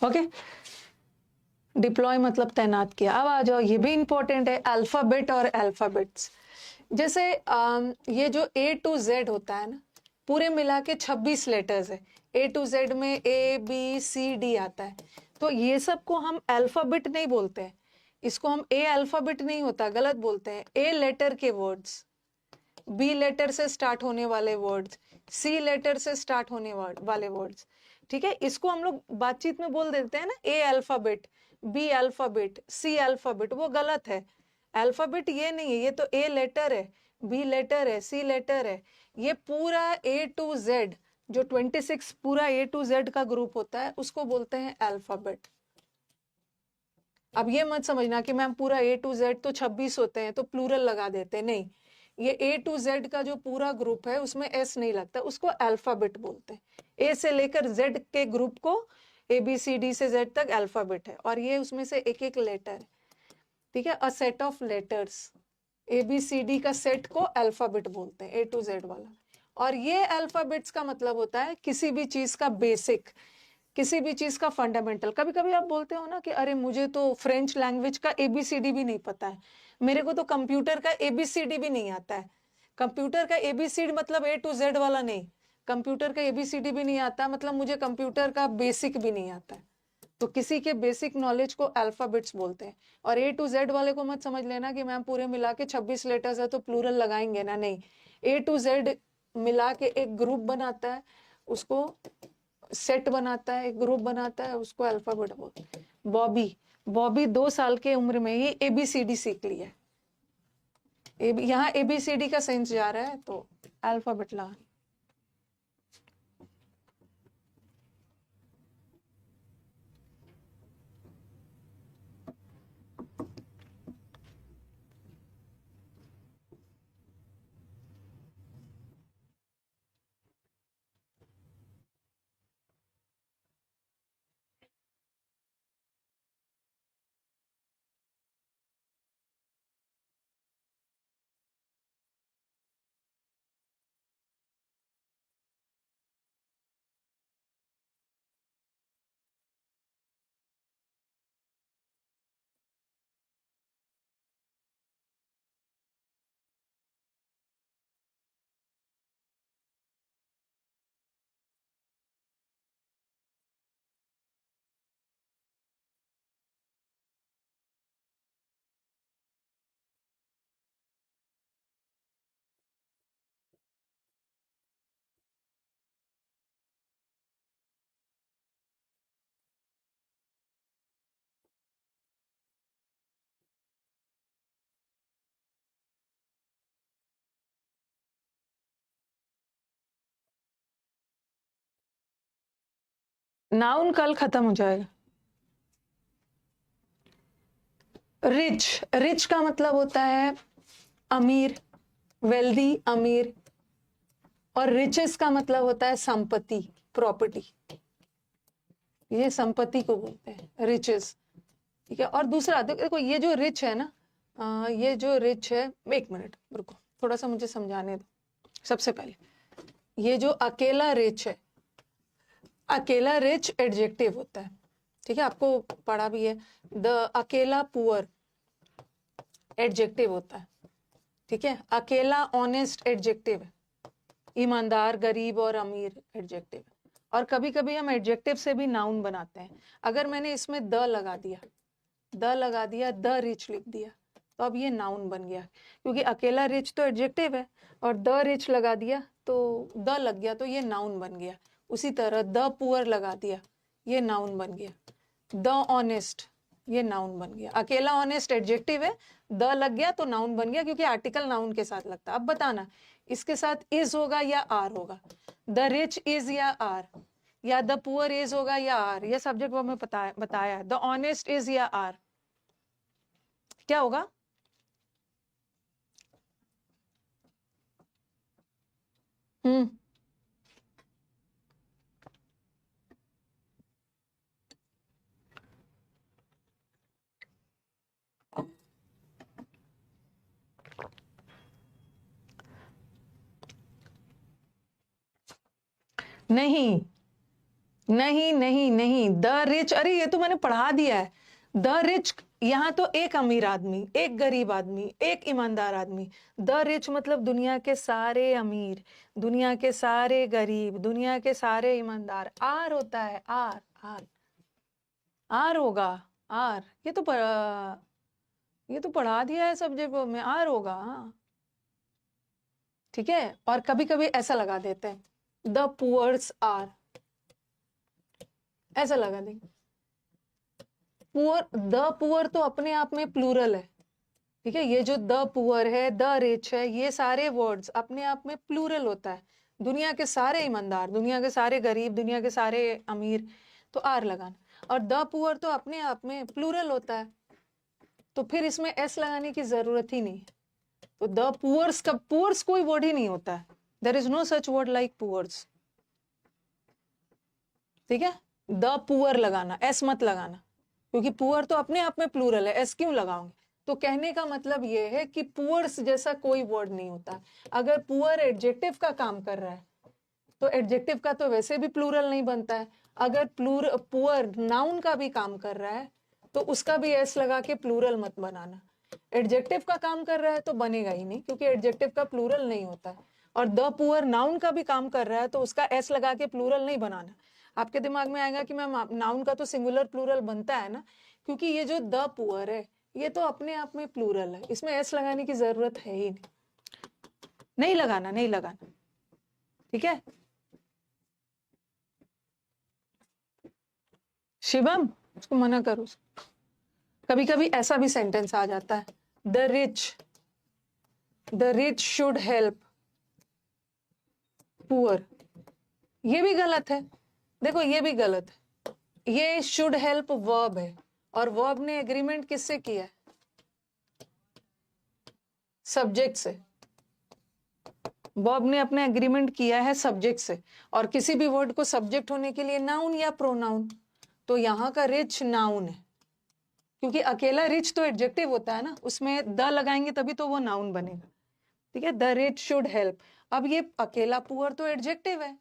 ओके, डिप्लॉय मतलब तैनात किया। अब आ जाओ, ये भी इंपॉर्टेंट है, अल्फाबेट और अल्फाबेट्स। जैसे ये जो ए टू जेड होता है ना, पूरे मिला के 26 लेटर्स है। ए टू जेड में ए बी सी डी आता है, तो ये सब को हम अल्फाबेट नहीं बोलते हैं, इसको हम ए अल्फाबेट नहीं होता, गलत बोलते हैं। ए लेटर के वर्ड्स, बी लेटर से स्टार्ट होने वाले वर्ड्स, सी लेटर से स्टार्ट होने वाले वर्ड्स, ठीक है, इसको हम लोग बातचीत में बोल देते हैं ना A alphabet, B alphabet, C alphabet, वो गलत है। अल्फाबेट ये नहीं है, ये तो ए लेटर है, बी लेटर है, सी लेटर है। ये पूरा ए टू जेड, जो 26 पूरा ए टू जेड का ग्रुप होता है, उसको बोलते हैं अल्फाबेट। अब ये मत समझना कि मैम पूरा ए टू जेड तो 26 होते हैं तो प्लूरल लगा देते हैं, नहीं। ये ए टू जेड का जो पूरा ग्रुप है उसमें एस नहीं लगता, उसको अल्फाबेट बोलते हैं। ए से लेकर जेड के ग्रुप को, ए बी सी डी से जेड तक अल्फाबेट है, और ये उसमें से एक एक लेटर है, ठीक है, a set of letters. A B C D का सेट को अल्फाबेट बोलते हैं, ए टू जेड वाला। और ये अल्फाबेट्स का मतलब होता है किसी भी चीज का बेसिक, किसी भी चीज का फंडामेंटल। कभी कभी आप बोलते हो ना कि अरे मुझे तो फ्रेंच लैंग्वेज का एबीसीडी भी नहीं पता है, मेरे को तो कंप्यूटर का एबीसीडी भी नहीं आता है। कंप्यूटर का एबीसीडी मतलब ए टू जेड वाला नहीं, कंप्यूटर का एबीसीडी भी नहीं आता मतलब मुझे कंप्यूटर का बेसिक भी नहीं आता है। तो किसी के बेसिक नॉलेज को अल्फाबेट्स बोलते हैं। और ए टू जेड वाले को मत समझ लेना कि मैम पूरे मिला के 26 लेटर्स है तो प्लूरल लगाएंगे ना, नहीं। ए टू जेड मिला के एक ग्रुप बनाता है, उसको सेट बनाता है, एक ग्रुप बनाता है, उसको अल्फाबेट बोलते हैं। बॉबी, बॉबी 2 साल के उम्र में ही एबीसीडी सीख लिया है। यहाँ एबीसीडी का सेंस जा रहा है तो अल्फाबेट लगा। नाउन कल खत्म हो जाएगा। रिच, रिच का मतलब होता है अमीर, वेल्दी, अमीर। और रिचेस का मतलब होता है संपत्ति, प्रॉपर्टी। ये संपत्ति को बोलते हैं रिचेस, ठीक है। और दूसरा देखो ये जो रिच है ना, ये जो रिच है, एक मिनट रुको थोड़ा सा मुझे समझाने दो। सबसे पहले ये जो अकेला रिच है, अकेला रिच एडजेक्टिव होता है, ठीक है, आपको पढ़ा भी है। द अकेला पुअर एडजेक्टिव होता है, ठीक है। अकेला ऑनेस्ट एडजेक्टिव है, ईमानदार, गरीब और अमीर एडजेक्टिव है। और कभी कभी हम एडजेक्टिव से भी नाउन बनाते हैं। अगर मैंने इसमें द लगा दिया, द लगा दिया, द रिच लिख दिया, तो अब ये नाउन बन गया, क्योंकि अकेला रिच तो एडजेक्टिव है और द रिच लगा दिया तो द लग गया तो ये नाउन बन गया। उसी तरह द पुअर लगा दिया, ये नाउन बन गया। द ऑनेस्ट, ये नाउन बन गया। अकेला ऑनेस्ट एडजेक्टिव है, द लग गया तो नाउन बन गया, क्योंकि आर्टिकल नाउन के साथ लगता है। अब बताना इसके साथ इज होगा या आर होगा। द रिच इज या आर, या द पुअर इज होगा या आर। ये सब्जेक्ट वर्ब में बताया है। द ऑनेस्ट इज या आर, क्या होगा? हम्म, नहीं नहीं नहीं नहीं, द रिच, अरे ये तो मैंने पढ़ा दिया है। द रिच, यहाँ तो एक अमीर आदमी, एक गरीब आदमी, एक ईमानदार आदमी। द रिच मतलब दुनिया के सारे अमीर, दुनिया के सारे गरीब, दुनिया के सारे ईमानदार। आर होता है, आर, आर, आर होगा। आर, ये तो पढ़ा दिया है सब्जेक्ट में, आर होगा, हाँ ठीक है। और कभी कभी ऐसा लगा देते हैं, द पुअर्स आर, ऐसा लगा देंगे। पुअर, द पुअर तो अपने आप में प्लूरल है, ठीक है। ये जो द पुअर है, द रिच है, ये सारे वर्ड्स अपने आप में प्लूरल होता है। दुनिया के सारे ईमानदार, दुनिया के सारे गरीब, दुनिया के सारे अमीर, तो आर लगाना। और द पुअर तो अपने आप में प्लूरल होता है, तो फिर इसमें एस लगाने की जरूरत ही नहीं है। तो द पुअर्स का, पुअर्स कोई वर्ड ही नहीं होता है, there is no such word like poors, ठीक है। द पुअर लगाना, एस मत लगाना, क्योंकि पुअर तो अपने आप में प्लूरल है, एस क्यों लगाओगे? तो कहने का मतलब ये है कि पुअर्स जैसा कोई वर्ड नहीं होता। अगर पुअर एडजेक्टिव का काम कर रहा है तो एडजेक्टिव का तो वैसे भी प्लूरल नहीं बनता है, अगर पुअर नाउन का भी काम कर रहा है तो उसका भी एस लगा के प्लूरल मत बनाना। एडजेक्टिव का काम कर रहा है तो बनेगा ही नहीं, क्योंकि एडजेक्टिव का प्लूरल नहीं होता है। और द पुअर नाउन का भी काम कर रहा है तो उसका एस लगा के प्लूरल नहीं बनाना। आपके दिमाग में आएगा कि मैम नाउन का तो सिंगुलर प्लूरल बनता है ना, क्योंकि ये जो द पुअर है ये तो अपने आप में प्लूरल है, इसमें एस लगाने की जरूरत है ही नहीं। नहीं लगाना, नहीं लगाना, ठीक है। शिवम, उसको मना करो। कभी कभी ऐसा भी सेंटेंस आ जाता है, the rich should help poor. ये भी गलत है, देखो ये भी गलत है। ये शुड हेल्प वर्ब है, और वर्ब ने एग्रीमेंट किससे किया है? सब्जेक्ट से। वर्ब ने अपने एग्रीमेंट किया है सब्जेक्ट से, और किसी भी वर्ड को सब्जेक्ट होने के लिए नाउन या प्रोनाउन, तो यहाँ का रिच नाउन है, क्योंकि अकेला रिच तो एडजेक्टिव होता है ना, उसमें द लगाएंगे तभी तो वो नाउन बनेगा, ठीक है। The rich should help. अब ये अकेला पुअर तो एडजेक्टिव है,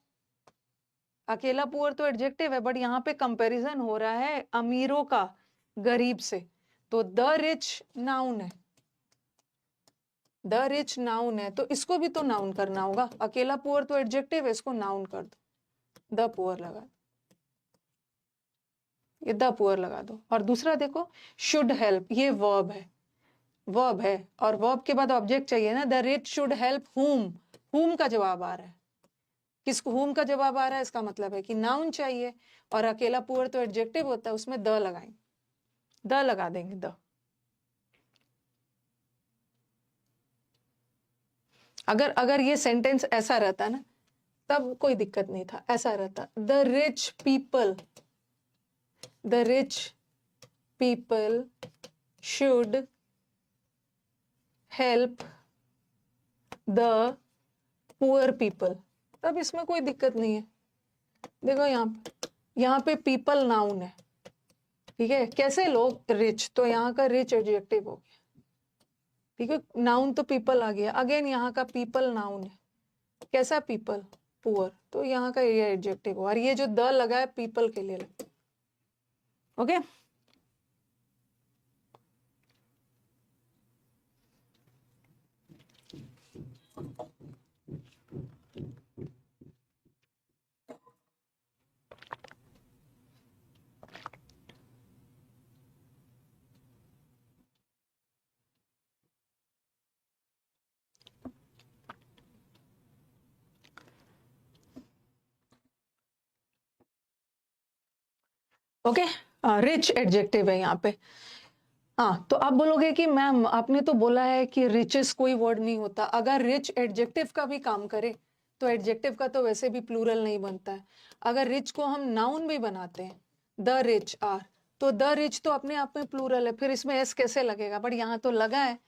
अकेला पुअर तो एडजेक्टिव है, बट यहाँ पे कंपैरिजन हो रहा है अमीरों का गरीब से, तो द रिच नाउन है, द रिच नाउन है, तो इसको भी तो नाउन करना होगा। अकेला पुअर तो एडजेक्टिव है, इसको नाउन कर दो, द पुअर लगा, ये द पुअर लगा दो। और दूसरा देखो, शुड हेल्प, ये वर्ब है, वर्ब है, और वर्ब के बाद ऑब्जेक्ट चाहिए ना। द रिच शुड हेल्प हुम का जवाब आ रहा है, किसको हुम का जवाब आ रहा है, इसका मतलब है कि नाउन चाहिए, और अकेला पुअर तो एडजेक्टिव होता है, उसमें द लगाएंगे, द लगा देंगे, द। अगर ये सेंटेंस ऐसा रहता ना तब कोई दिक्कत नहीं था, ऐसा रहता, the rich people should help the poor people, तब इसमें कोई दिक्कत नहीं है। देखो यहाँ पे पीपल नाउन है, ठीक है। कैसे लोग, रिच, तो यहाँ का रिच एडजेक्टिव हो गया, ठीक है। नाउन तो पीपल आ गया, अगेन यहाँ का पीपल नाउन है, कैसा पीपल, पुअर, तो यहाँ का ये एडजेक्टिव हो, और ये जो द लगा है पीपल के लिए लगा, ओके। ओके, रिच एडजेक्टिव है यहाँ पे। हाँ, तो आप बोलोगे कि मैम आपने तो बोला है कि रिचेस कोई वर्ड नहीं होता। अगर रिच एडजेक्टिव का भी काम करे तो एडजेक्टिव का तो वैसे भी प्लूरल नहीं बनता है। अगर रिच को हम नाउन भी बनाते हैं, द रिच आर, तो द रिच तो अपने आप में प्लूरल है, फिर इसमें एस कैसे लगेगा? बट यहाँ तो लगा है।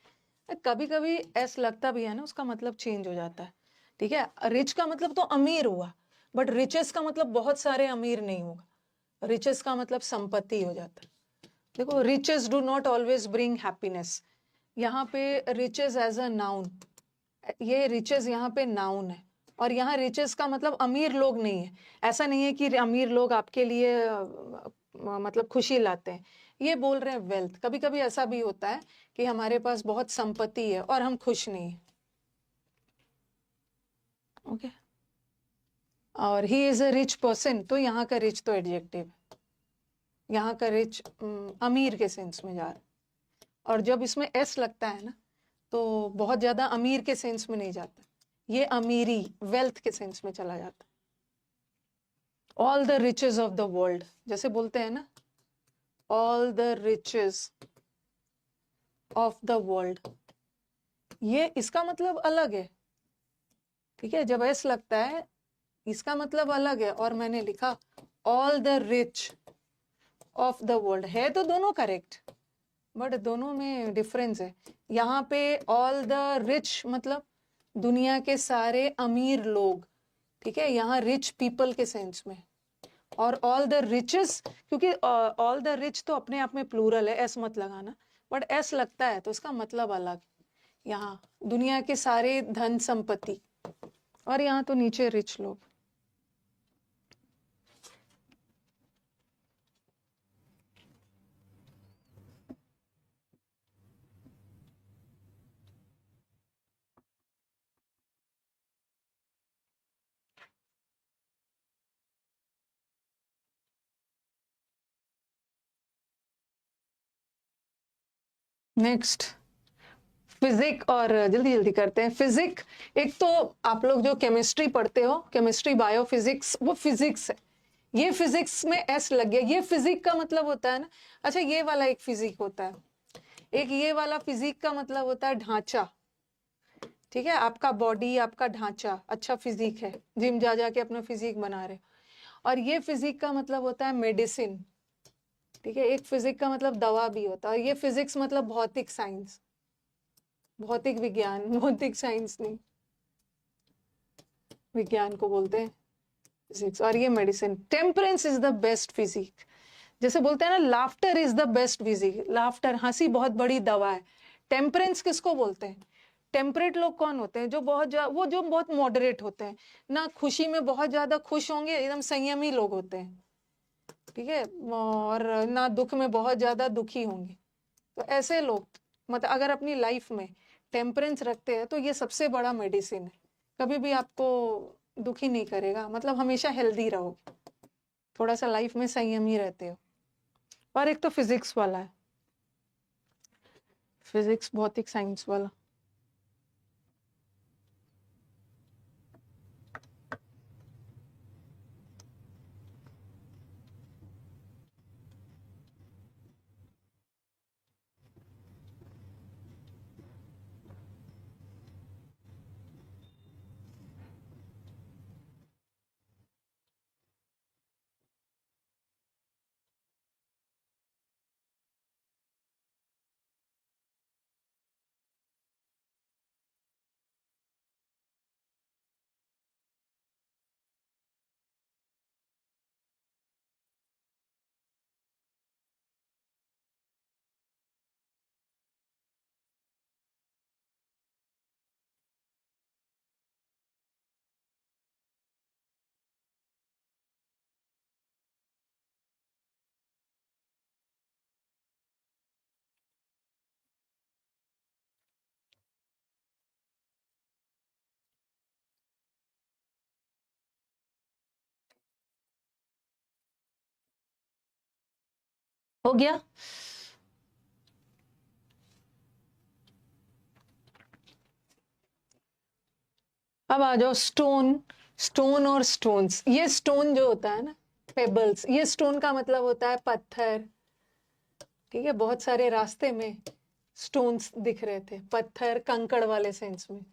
कभी कभी एस लगता भी है ना, उसका मतलब चेंज हो जाता है, ठीक है। रिच का मतलब तो अमीर हुआ, बट रिचेस का मतलब बहुत सारे अमीर नहीं होगा, रिचेस का मतलब संपत्ति हो जाता है। देखो, riches do not always bring happiness, यहाँ पे रिचेस एज अ नाउन, ये रिचेस यहाँ पे नाउन है, और यहाँ रिचेस का मतलब अमीर लोग नहीं है। ऐसा नहीं है कि अमीर लोग आपके लिए मतलब खुशी लाते हैं, ये बोल रहे हैं वेल्थ। कभी कभी ऐसा भी होता है कि हमारे पास बहुत संपत्ति है और हम खुश नहीं है, ओके। और he is a rich person, तो यहाँ का रिच तो एडजेक्टिव है, यहाँ का रिच अमीर के सेंस में जा रहा है। और जब इसमें एस लगता है ना तो बहुत ज्यादा अमीर के सेंस में नहीं जाता, ये अमीरी वेल्थ के सेंस में चला जाता है। All the riches of the world, जैसे बोलते हैं ना, all the riches of the world, ये इसका मतलब अलग है, ठीक है। जब एस लगता है इसका मतलब अलग है, और मैंने लिखा all the rich of the world, है तो दोनों करेक्ट, बट दोनों में डिफरेंस है। यहाँ पे ऑल द रिच मतलब दुनिया के सारे अमीर लोग, ठीक है, यहाँ रिच पीपल के सेंस में। और ऑल द रिचेस, क्योंकि ऑल द रिच तो अपने आप में प्लूरल है, एस मत लगाना, बट एस लगता है तो इसका मतलब अलग। यहाँ दुनिया के सारे धन संपत्ति, और यहाँ तो नीचे रिच लोग। नेक्स्ट फिजिक, और जल्दी जल्दी करते हैं। फिजिक, एक तो आप लोग जो केमिस्ट्री पढ़ते हो, केमिस्ट्री बायो फिजिक्स, वो फिजिक्स है। ये फिजिक्स में एस लग गया। ये फिजिक का मतलब होता है ना, अच्छा ये वाला एक फिजिक होता है, एक ये वाला फिजिक का मतलब होता है ढांचा। ठीक है, आपका बॉडी, आपका ढांचा अच्छा फिजिक है, जिम जा जाके अपना फिजिक बना रहे हो। और ये फिजिक का मतलब होता है मेडिसिन। ठीक है, एक फिजिक का मतलब दवा भी होता है, और ये फिजिक्स मतलब भौतिक साइंस, भौतिक विज्ञान, भौतिक साइंस नहीं, विज्ञान को बोलते हैं फिजिक्स। और ये medicine. Temperance is the best physic. जैसे बोलते हैं ना, laughter is the best physic, laughter, हंसी बहुत बड़ी दवा है। टेम्परेंस किसको बोलते हैं? टेम्परेट लोग कौन होते हैं? जो वो जो बहुत मॉडरेट होते हैं, ना खुशी में बहुत ज्यादा खुश होंगे, एकदम संयमी लोग होते हैं। ठीक है, और ना दुख में बहुत ज्यादा दुखी होंगे। तो ऐसे लोग, मतलब अगर अपनी लाइफ में टेम्परेंस रखते हैं तो ये सबसे बड़ा मेडिसिन है। कभी भी आपको दुखी नहीं करेगा, मतलब हमेशा हेल्दी रहोगे, थोड़ा सा लाइफ में संयमी रहते हो। और एक तो फिजिक्स वाला है, फिजिक्स भौतिक साइंस वाला। हो गया। अब आ जाओ स्टोन। स्टोन और स्टोन्स। ये स्टोन जो होता है ना, पेबल्स, ये स्टोन का मतलब होता है पत्थर। ठीक है, बहुत सारे रास्ते में स्टोन्स दिख रहे थे, पत्थर, कंकड़ वाले सेंस में,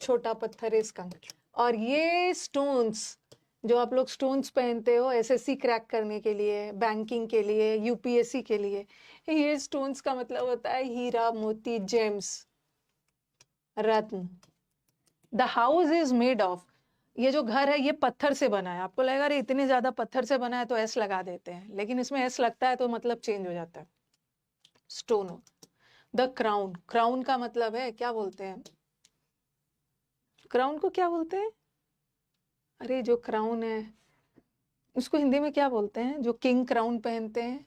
छोटा पत्थर इस कंकड़। और ये स्टोन्स जो आप लोग स्टोन्स पहनते हो एसएससी क्रैक करने के लिए, बैंकिंग के लिए, यूपीएससी के लिए, ये स्टोन्स का मतलब होता है हीरा, मोती, James, Ratna. The house is made of, ये जो घर है ये पत्थर से बना है। आपको लगेगा अरे इतने ज्यादा पत्थर से बना है तो एस लगा देते हैं, लेकिन इसमें एस लगता है तो मतलब चेंज हो जाता है। स्टोन। द क्राउन, क्राउन का मतलब है, क्या बोलते हैं क्राउन को, क्या बोलते हैं? अरे जो क्राउन है उसको हिंदी में क्या बोलते हैं, जो किंग क्राउन पहनते हैं?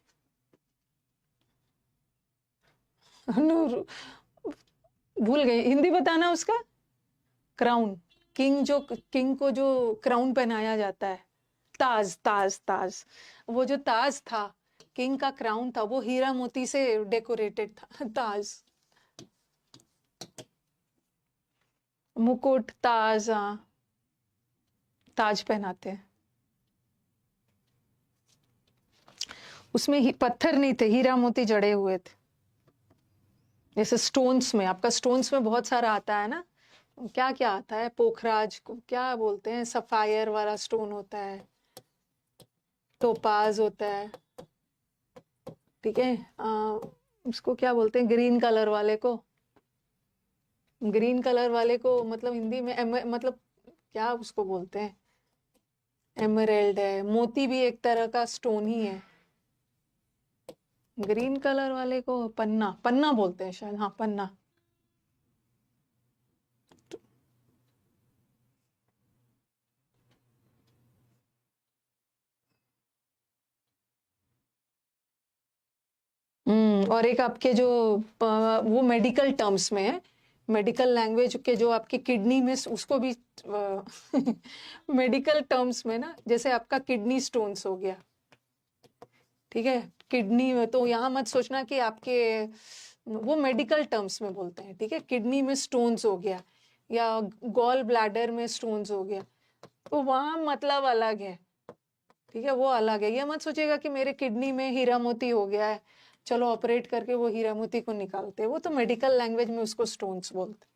भूल गई, हिंदी बताना उसका। क्राउन, किंग, जो किंग को जो क्राउन पहनाया जाता है, ताज, ताज, ताज। वो जो ताज था, किंग का क्राउन था, वो हीरा मोती से डेकोरेटेड था। ताज, मुकुट, ताज, हाँ, ताज पहनाते हैं। उसमें ही पत्थर नहीं थे, हीरा मोती जड़े हुए थे। जैसे स्टोन्स में, आपका स्टोन्स में बहुत सारा आता है ना, क्या क्या आता है, पोखराज को क्या बोलते हैं, सफायर वाला स्टोन होता है, टोपाज होता है। ठीक है, उसको क्या बोलते हैं, ग्रीन कलर वाले को, ग्रीन कलर वाले को मतलब हिंदी में मतलब क्या उसको बोलते हैं, एमरेल्ड है। मोती भी एक तरह का स्टोन ही है। ग्रीन कलर वाले को पन्ना, पन्ना बोलते हैं शायद, हाँ पन्ना। और एक आपके जो वो मेडिकल टर्म्स में है, मेडिकल लैंग्वेज के जो आपकी किडनी में, उसको भी मेडिकल टर्म्स में ना, जैसे आपका किडनी स्टोन्स हो गया। ठीक है, किडनी में तो यहाँ मत सोचना कि आपके वो मेडिकल टर्म्स में बोलते हैं, ठीक है। किडनी में स्टोन्स हो गया या गॉल ब्लैडर में स्टोन्स हो गया, तो वहां मतलब अलग है, ठीक है, वो अलग है। ये मत सोचिएगा कि मेरे किडनी में हीरा मोती हो गया है, चलो ऑपरेट करके वो हीरा मोती को निकालते हैं। वो तो मेडिकल लैंग्वेज में उसको स्टोन्स बोलते,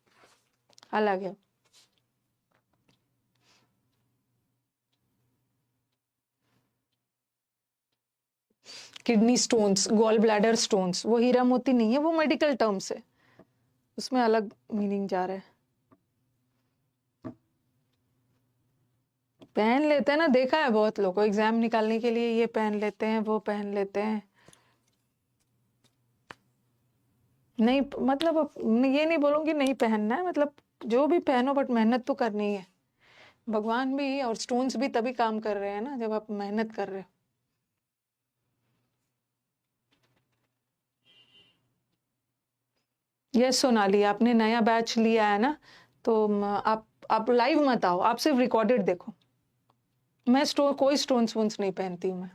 अलग है। Kidney stones, gall bladder stones, वो हीरा मोती नहीं है, वो मेडिकल टर्म्स है, उसमें अलग मीनिंग जा रहा है। पहन लेते हैं ना, देखा है बहुत लोगों को एग्जाम निकालने के लिए ये पहन लेते हैं, वो पहन लेते हैं। नहीं मतलब ये नहीं बोलूंगी नहीं पहनना है, मतलब जो भी पहनो, बट मेहनत तो करनी है। भगवान भी और स्टोन्स भी तभी काम कर रहे हैं ना जब आप मेहनत कर रहे हो। यस सोनाली, आपने नया बैच लिया है ना, तो आप लाइव मत आओ, आप सिर्फ रिकॉर्डेड देखो। मैं कोई स्टोन्स वोन्स नहीं पहनती हूँ मैं।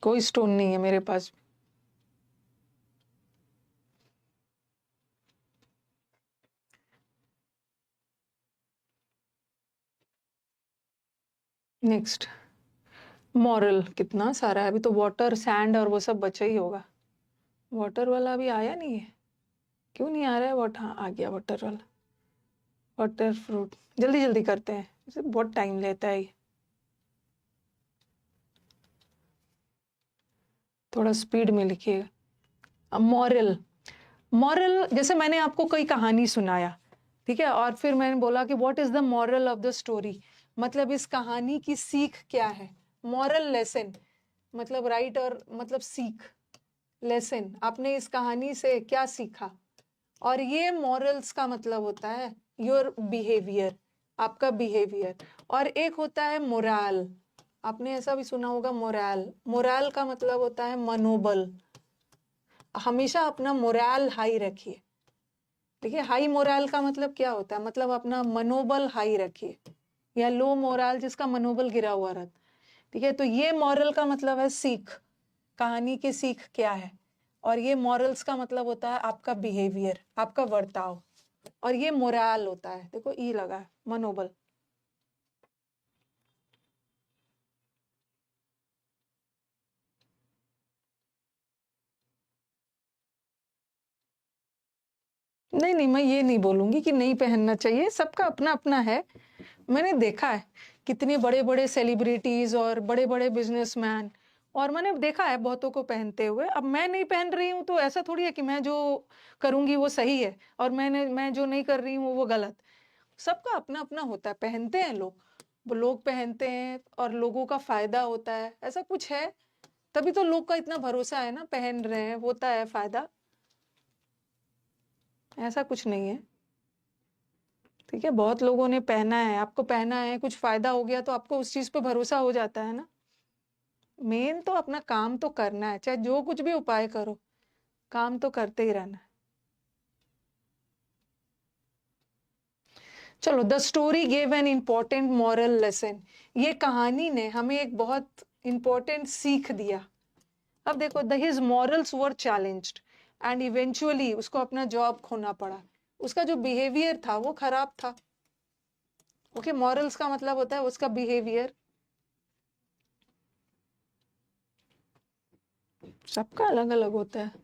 कोई स्टोन नहीं है मेरे पास। नेक्स्ट, मॉरल कितना सारा है, अभी तो वाटर सैंड और वो सब बचा ही होगा। वाटर वाला अभी आया नहीं है, क्यों नहीं आ रहा है? वाटर, हाँ आ गया वाटर वाला। वाटर फ्रूट जल्दी जल्दी करते हैं, इसे बहुत टाइम लेता है ये, थोड़ा स्पीड में लिखिएगा। अब मॉरल, मॉरल जैसे मैंने आपको कोई कहानी सुनाया, ठीक है, और फिर मैंने बोला कि what is the moral of the story, मतलब इस कहानी की सीख क्या है। मॉरल लेसन मतलब राइट, और मतलब सीख, लेसन आपने इस कहानी से क्या सीखा। और ये मॉरल्स का मतलब होता है योर बिहेवियर, आपका बिहेवियर। और एक होता है मोराल, आपने ऐसा भी सुना होगा मोराल। मोराल का मतलब होता है मनोबल, हमेशा अपना मोराल हाई रखिए, ठीक है। हाई मोराल का मतलब क्या होता है, मतलब अपना मनोबल हाई रखिए, या लो मोराल जिसका मनोबल गिरा हुआ रहता, ठीक है। तो ये मॉरल का मतलब है सीख, कहानी की सीख क्या है। और ये मॉरल्स का मतलब होता है आपका बिहेवियर, आपका बर्ताव। और ये मोराल होता है, देखो ई लगा है, मनोबल। नहीं नहीं, मैं ये नहीं बोलूंगी कि नहीं पहनना चाहिए, सबका अपना अपना है। मैंने देखा है कितने बड़े बड़े सेलिब्रिटीज और बड़े बड़े बिजनेसमैन, और मैंने देखा है बहुतों को पहनते हुए। अब मैं नहीं पहन रही हूँ तो ऐसा थोड़ी है कि मैं जो करूंगी वो सही है और मैं जो नहीं कर रही हूँ वो गलत। सबका अपना अपना होता है, पहनते हैं लोग, वो लोग पहनते हैं और लोगों का फायदा होता है, ऐसा कुछ है, तभी तो लोग का इतना भरोसा है ना, पहन रहे हैं, होता है फायदा, ऐसा कुछ नहीं है, ठीक है। बहुत लोगों ने पहना है, आपको पहना है, कुछ फायदा हो गया तो आपको उस चीज पे भरोसा हो जाता है ना। मेन तो अपना काम तो करना है, चाहे जो कुछ भी उपाय करो, काम तो करते ही रहना है। चलो, the story gave an important moral lesson, ये कहानी ने हमें एक बहुत इंपॉर्टेंट सीख दिया। अब देखो, the his morals were challenged and eventually उसको अपना जॉब खोना पड़ा, उसका जो बिहेवियर था वो खराब था। ओके, मॉरल्स का मतलब होता है उसका बिहेवियर, सबका अलग अलग होता है।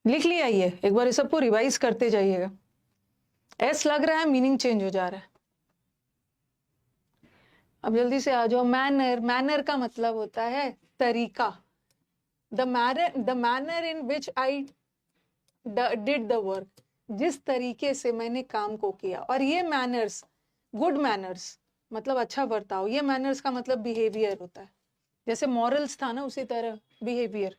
लिख लिया ये, एक बार इस सबको रिवाइज करते जाइएगा। एस लग रहा है, मीनिंग चेंज हो जा रहा है। अब जल्दी से आ जाओ। मैनर, मैनर का मतलब होता है तरीका, the manner in which I did the work, जिस तरीके से मैंने काम को किया। और ये मैनर्स, गुड मैनर्स मतलब अच्छा बर्ताव, ये मैनर्स का मतलब बिहेवियर होता है। जैसे मॉरल्स था ना, उसी तरह behaviour.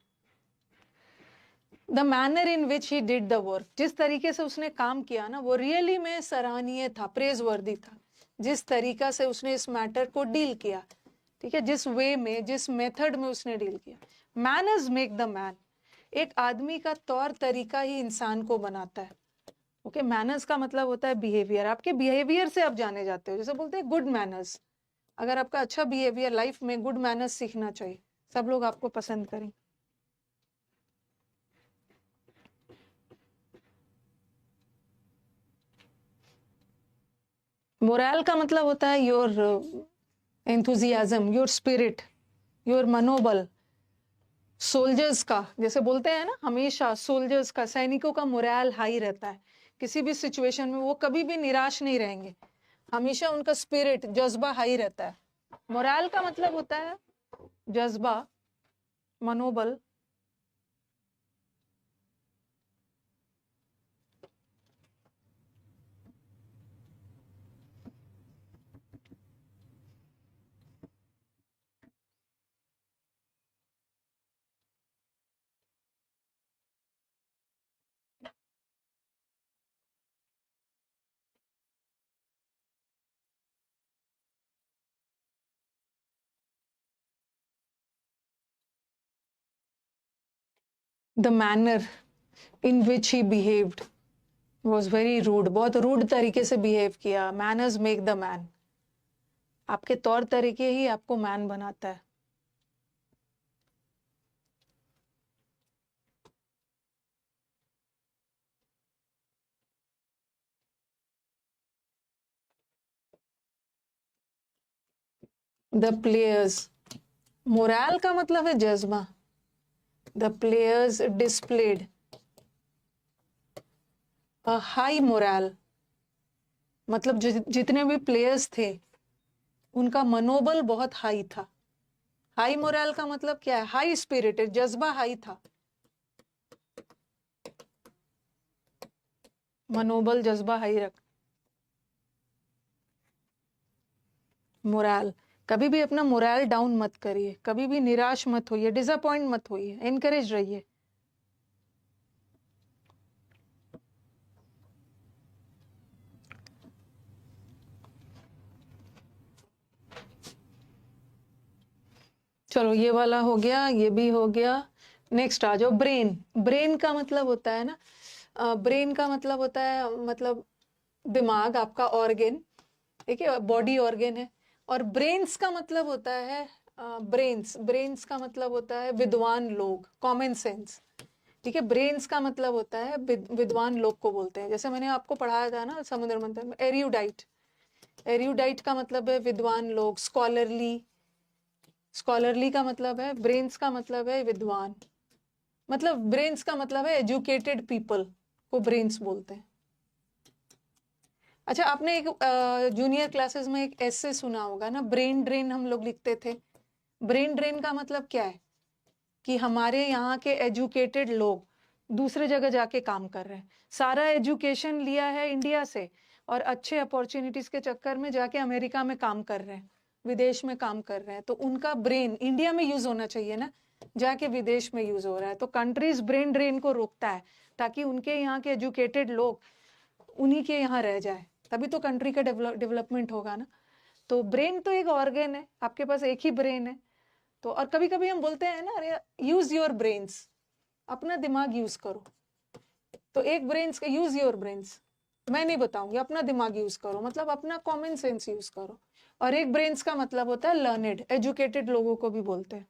The manner in which he did the work, जिस तरीके से उसने काम किया ना वो रियली में सराहनीय था, प्रेज वर्दी था। जिस तरीका से उसने इस मैटर को डील किया, ठीक है, जिस वे में, जिस मेथड में उसने डील किया। Manners make the man. एक आदमी का तौर तरीका ही इंसान को बनाता है। ओके, मैनर्स का मतलब होता है बिहेवियर। आपके बिहेवियर से आप जाने जाते हो, जैसे बोलते हैं गुड मैनर्स। अगर आपका अच्छा बिहेवियर, लाइफ में गुड मैनर्स सीखना चाहिए, सब लोग आपको पसंद करें। मोरल का मतलब होता है your enthusiasm, your spirit, your मनोबल। सोल्जर्स का, जैसे बोलते हैं ना, हमेशा सोल्जर्स का, सैनिकों का मोरल हाई रहता है। किसी भी सिचुएशन में वो कभी भी निराश नहीं रहेंगे, हमेशा उनका स्पिरिट, जज्बा हाई रहता है। मोरल का मतलब होता है जज्बा, मनोबल। The manner in which he behaved was very rude. बहुत रूड तरीके से बिहेव किया। Manners make the man. आपके तौर तरीके ही आपको मैन बनाता है। द प्लेयर्स, मोरल का मतलब है जज्बा। The players displayed a high moral, मतलब जितने भी प्लेयर्स थे उनका मनोबल बहुत हाई था। हाई मोरल का मतलब क्या है? हाई स्पिरिटेड, जज्बा हाई था। मनोबल, जज्बा हाई रख। मोरल, कभी भी अपना मोरल डाउन मत करिए, कभी भी निराश मत होइए, डिसअपॉइंट मत होइए, एनकरेज रहिए। चलो ये वाला हो गया, ये भी हो गया। नेक्स्ट आ जाओ, ब्रेन। ब्रेन का मतलब होता है ना, ब्रेन का मतलब होता है, मतलब दिमाग, आपका ऑर्गेन, ठीक है, बॉडी ऑर्गेन है। और ब्रेन्स का मतलब होता है, ब्रेन्स, ब्रेन्स का मतलब होता है विद्वान लोग, कॉमन सेंस। ठीक है, ब्रेन्स का मतलब होता है विद्वान लोग को बोलते हैं। जैसे मैंने आपको पढ़ाया था ना समुद्र मंथन में, एरियूडाइट। एरियूडाइट का मतलब है विद्वान लोग, स्कॉलरली। स्कॉलरली का मतलब है, ब्रेन्स का मतलब है विद्वान, मतलब ब्रेन्स का मतलब है एजुकेटेड पीपल को ब्रेन्स बोलते हैं। अच्छा, आपने एक जूनियर क्लासेस में एक ऐसे सुना होगा ना, ब्रेन ड्रेन हम लोग लिखते थे। ब्रेन ड्रेन का मतलब क्या है? कि हमारे यहाँ के एजुकेटेड लोग दूसरे जगह जाके काम कर रहे हैं। सारा एजुकेशन लिया है इंडिया से और अच्छे अपॉर्चुनिटीज के चक्कर में जाके अमेरिका में काम कर रहे हैं, विदेश में काम कर रहे हैं। तो उनका ब्रेन इंडिया में यूज होना चाहिए ना, जाके विदेश में यूज हो रहा है। तो कंट्रीज ब्रेन ड्रेन को रोकता है ताकि उनके यहाँ के एजुकेटेड लोग उन्हीं के यहाँ रह जाए, तभी तो कंट्री का डेवलपमेंट होगा ना। तो ब्रेन तो एक ऑर्गन है, आपके पास एक ही ब्रेन है। तो और कभी कभी हम बोलते हैं ना, अरे यूज योर ब्रेन्स, अपना दिमाग यूज करो। तो एक ब्रेन्स का यूज योर ब्रेन्स, मैं नहीं बताऊंगी, अपना दिमाग यूज करो, मतलब अपना कॉमन सेंस यूज करो। और एक ब्रेन्स का मतलब होता है लर्नेड, एजुकेटेड लोगों को भी बोलते हैं।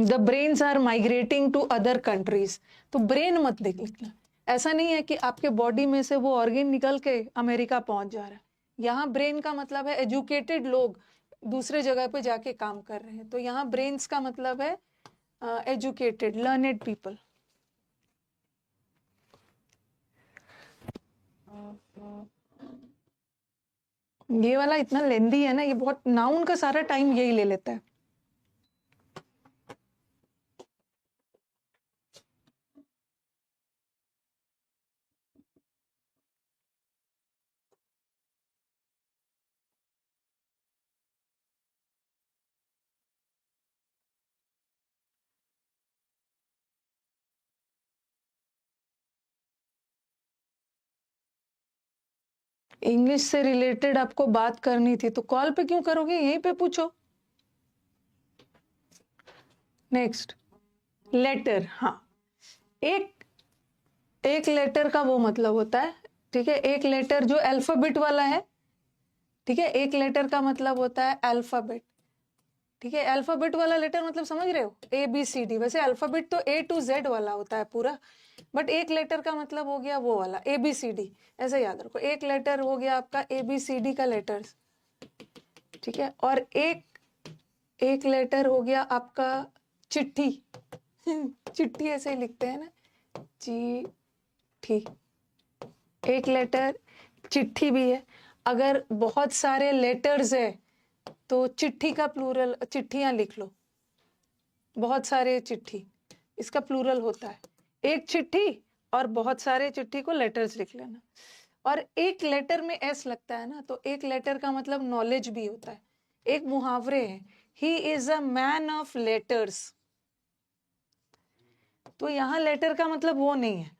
The brains are migrating to other countries. तो ब्रेन मत लिखना। ऐसा नहीं है कि आपके बॉडी में से वो ऑर्गेन निकल के अमेरिका पहुंच जा रहा है। यहाँ ब्रेन का मतलब है एजुकेटेड लोग दूसरे जगह पे जाके काम कर रहे हैं। तो यहाँ ब्रेन्स का मतलब है एजुकेटेड, लर्नेड पीपल। ये वाला इतना लेंदी है ना, ये बहुत, नाउन का सारा टाइम यही ले लेता है। इंग्लिश से रिलेटेड आपको बात करनी थी तो कॉल पे क्यों करोगे, यहीं पे पूछो। Next, letter. हाँ, एक एक लेटर का वो मतलब होता है, ठीक है, एक लेटर जो अल्फाबेट वाला है, ठीक है, एक लेटर का मतलब होता है अल्फाबेट, ठीक है। अल्फाबेट वाला लेटर मतलब समझ रहे हो, ए बी सी डी। वैसे अल्फाबेट तो ए टू जेड वाला होता है पूरा, बट एक लेटर का मतलब हो गया वो वाला ए बी सी डी। ऐसे याद रखो, एक लेटर हो गया आपका ए बी सी डी का लेटर्स, ठीक है। और एक लेटर हो गया आपका चिट्ठी। चिट्ठी ऐसे ही लिखते हैं ना, चिट्ठी। एक लेटर चिट्ठी भी है। अगर बहुत सारे लेटर्स है तो चिट्ठी का प्लूरल, चिट्ठियां लिख लो, बहुत सारे चिट्ठी, इसका प्लूरल होता है। एक चिट्ठी और बहुत सारे चिट्ठी को लेटर्स लिख लेना। और एक लेटर में एस लगता है ना, तो एक लेटर का मतलब नॉलेज भी होता है। एक मुहावरे है, he is a man of letters. तो यहाँ लेटर का मतलब वो नहीं है,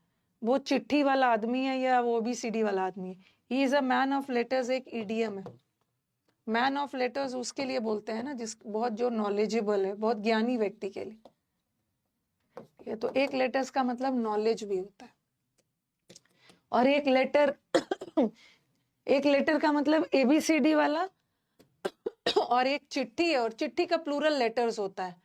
वो चिट्ठी वाला आदमी है या वो भी सीडी वाला आदमी है। He is a man of letters एक इडियम है। मैन ऑफ लेटर्स उसके लिए बोलते हैं ना जिस बहुत जो नॉलेजेबल है, बहुत ज्ञानी व्यक्ति के लिए। ये तो एक लेटर्स का मतलब नॉलेज भी होता है। और एक लेटर एक लेटर का मतलब एबीसीडी वाला, और एक चिट्ठी है, और चिट्ठी का प्लूरल लेटर्स होता है।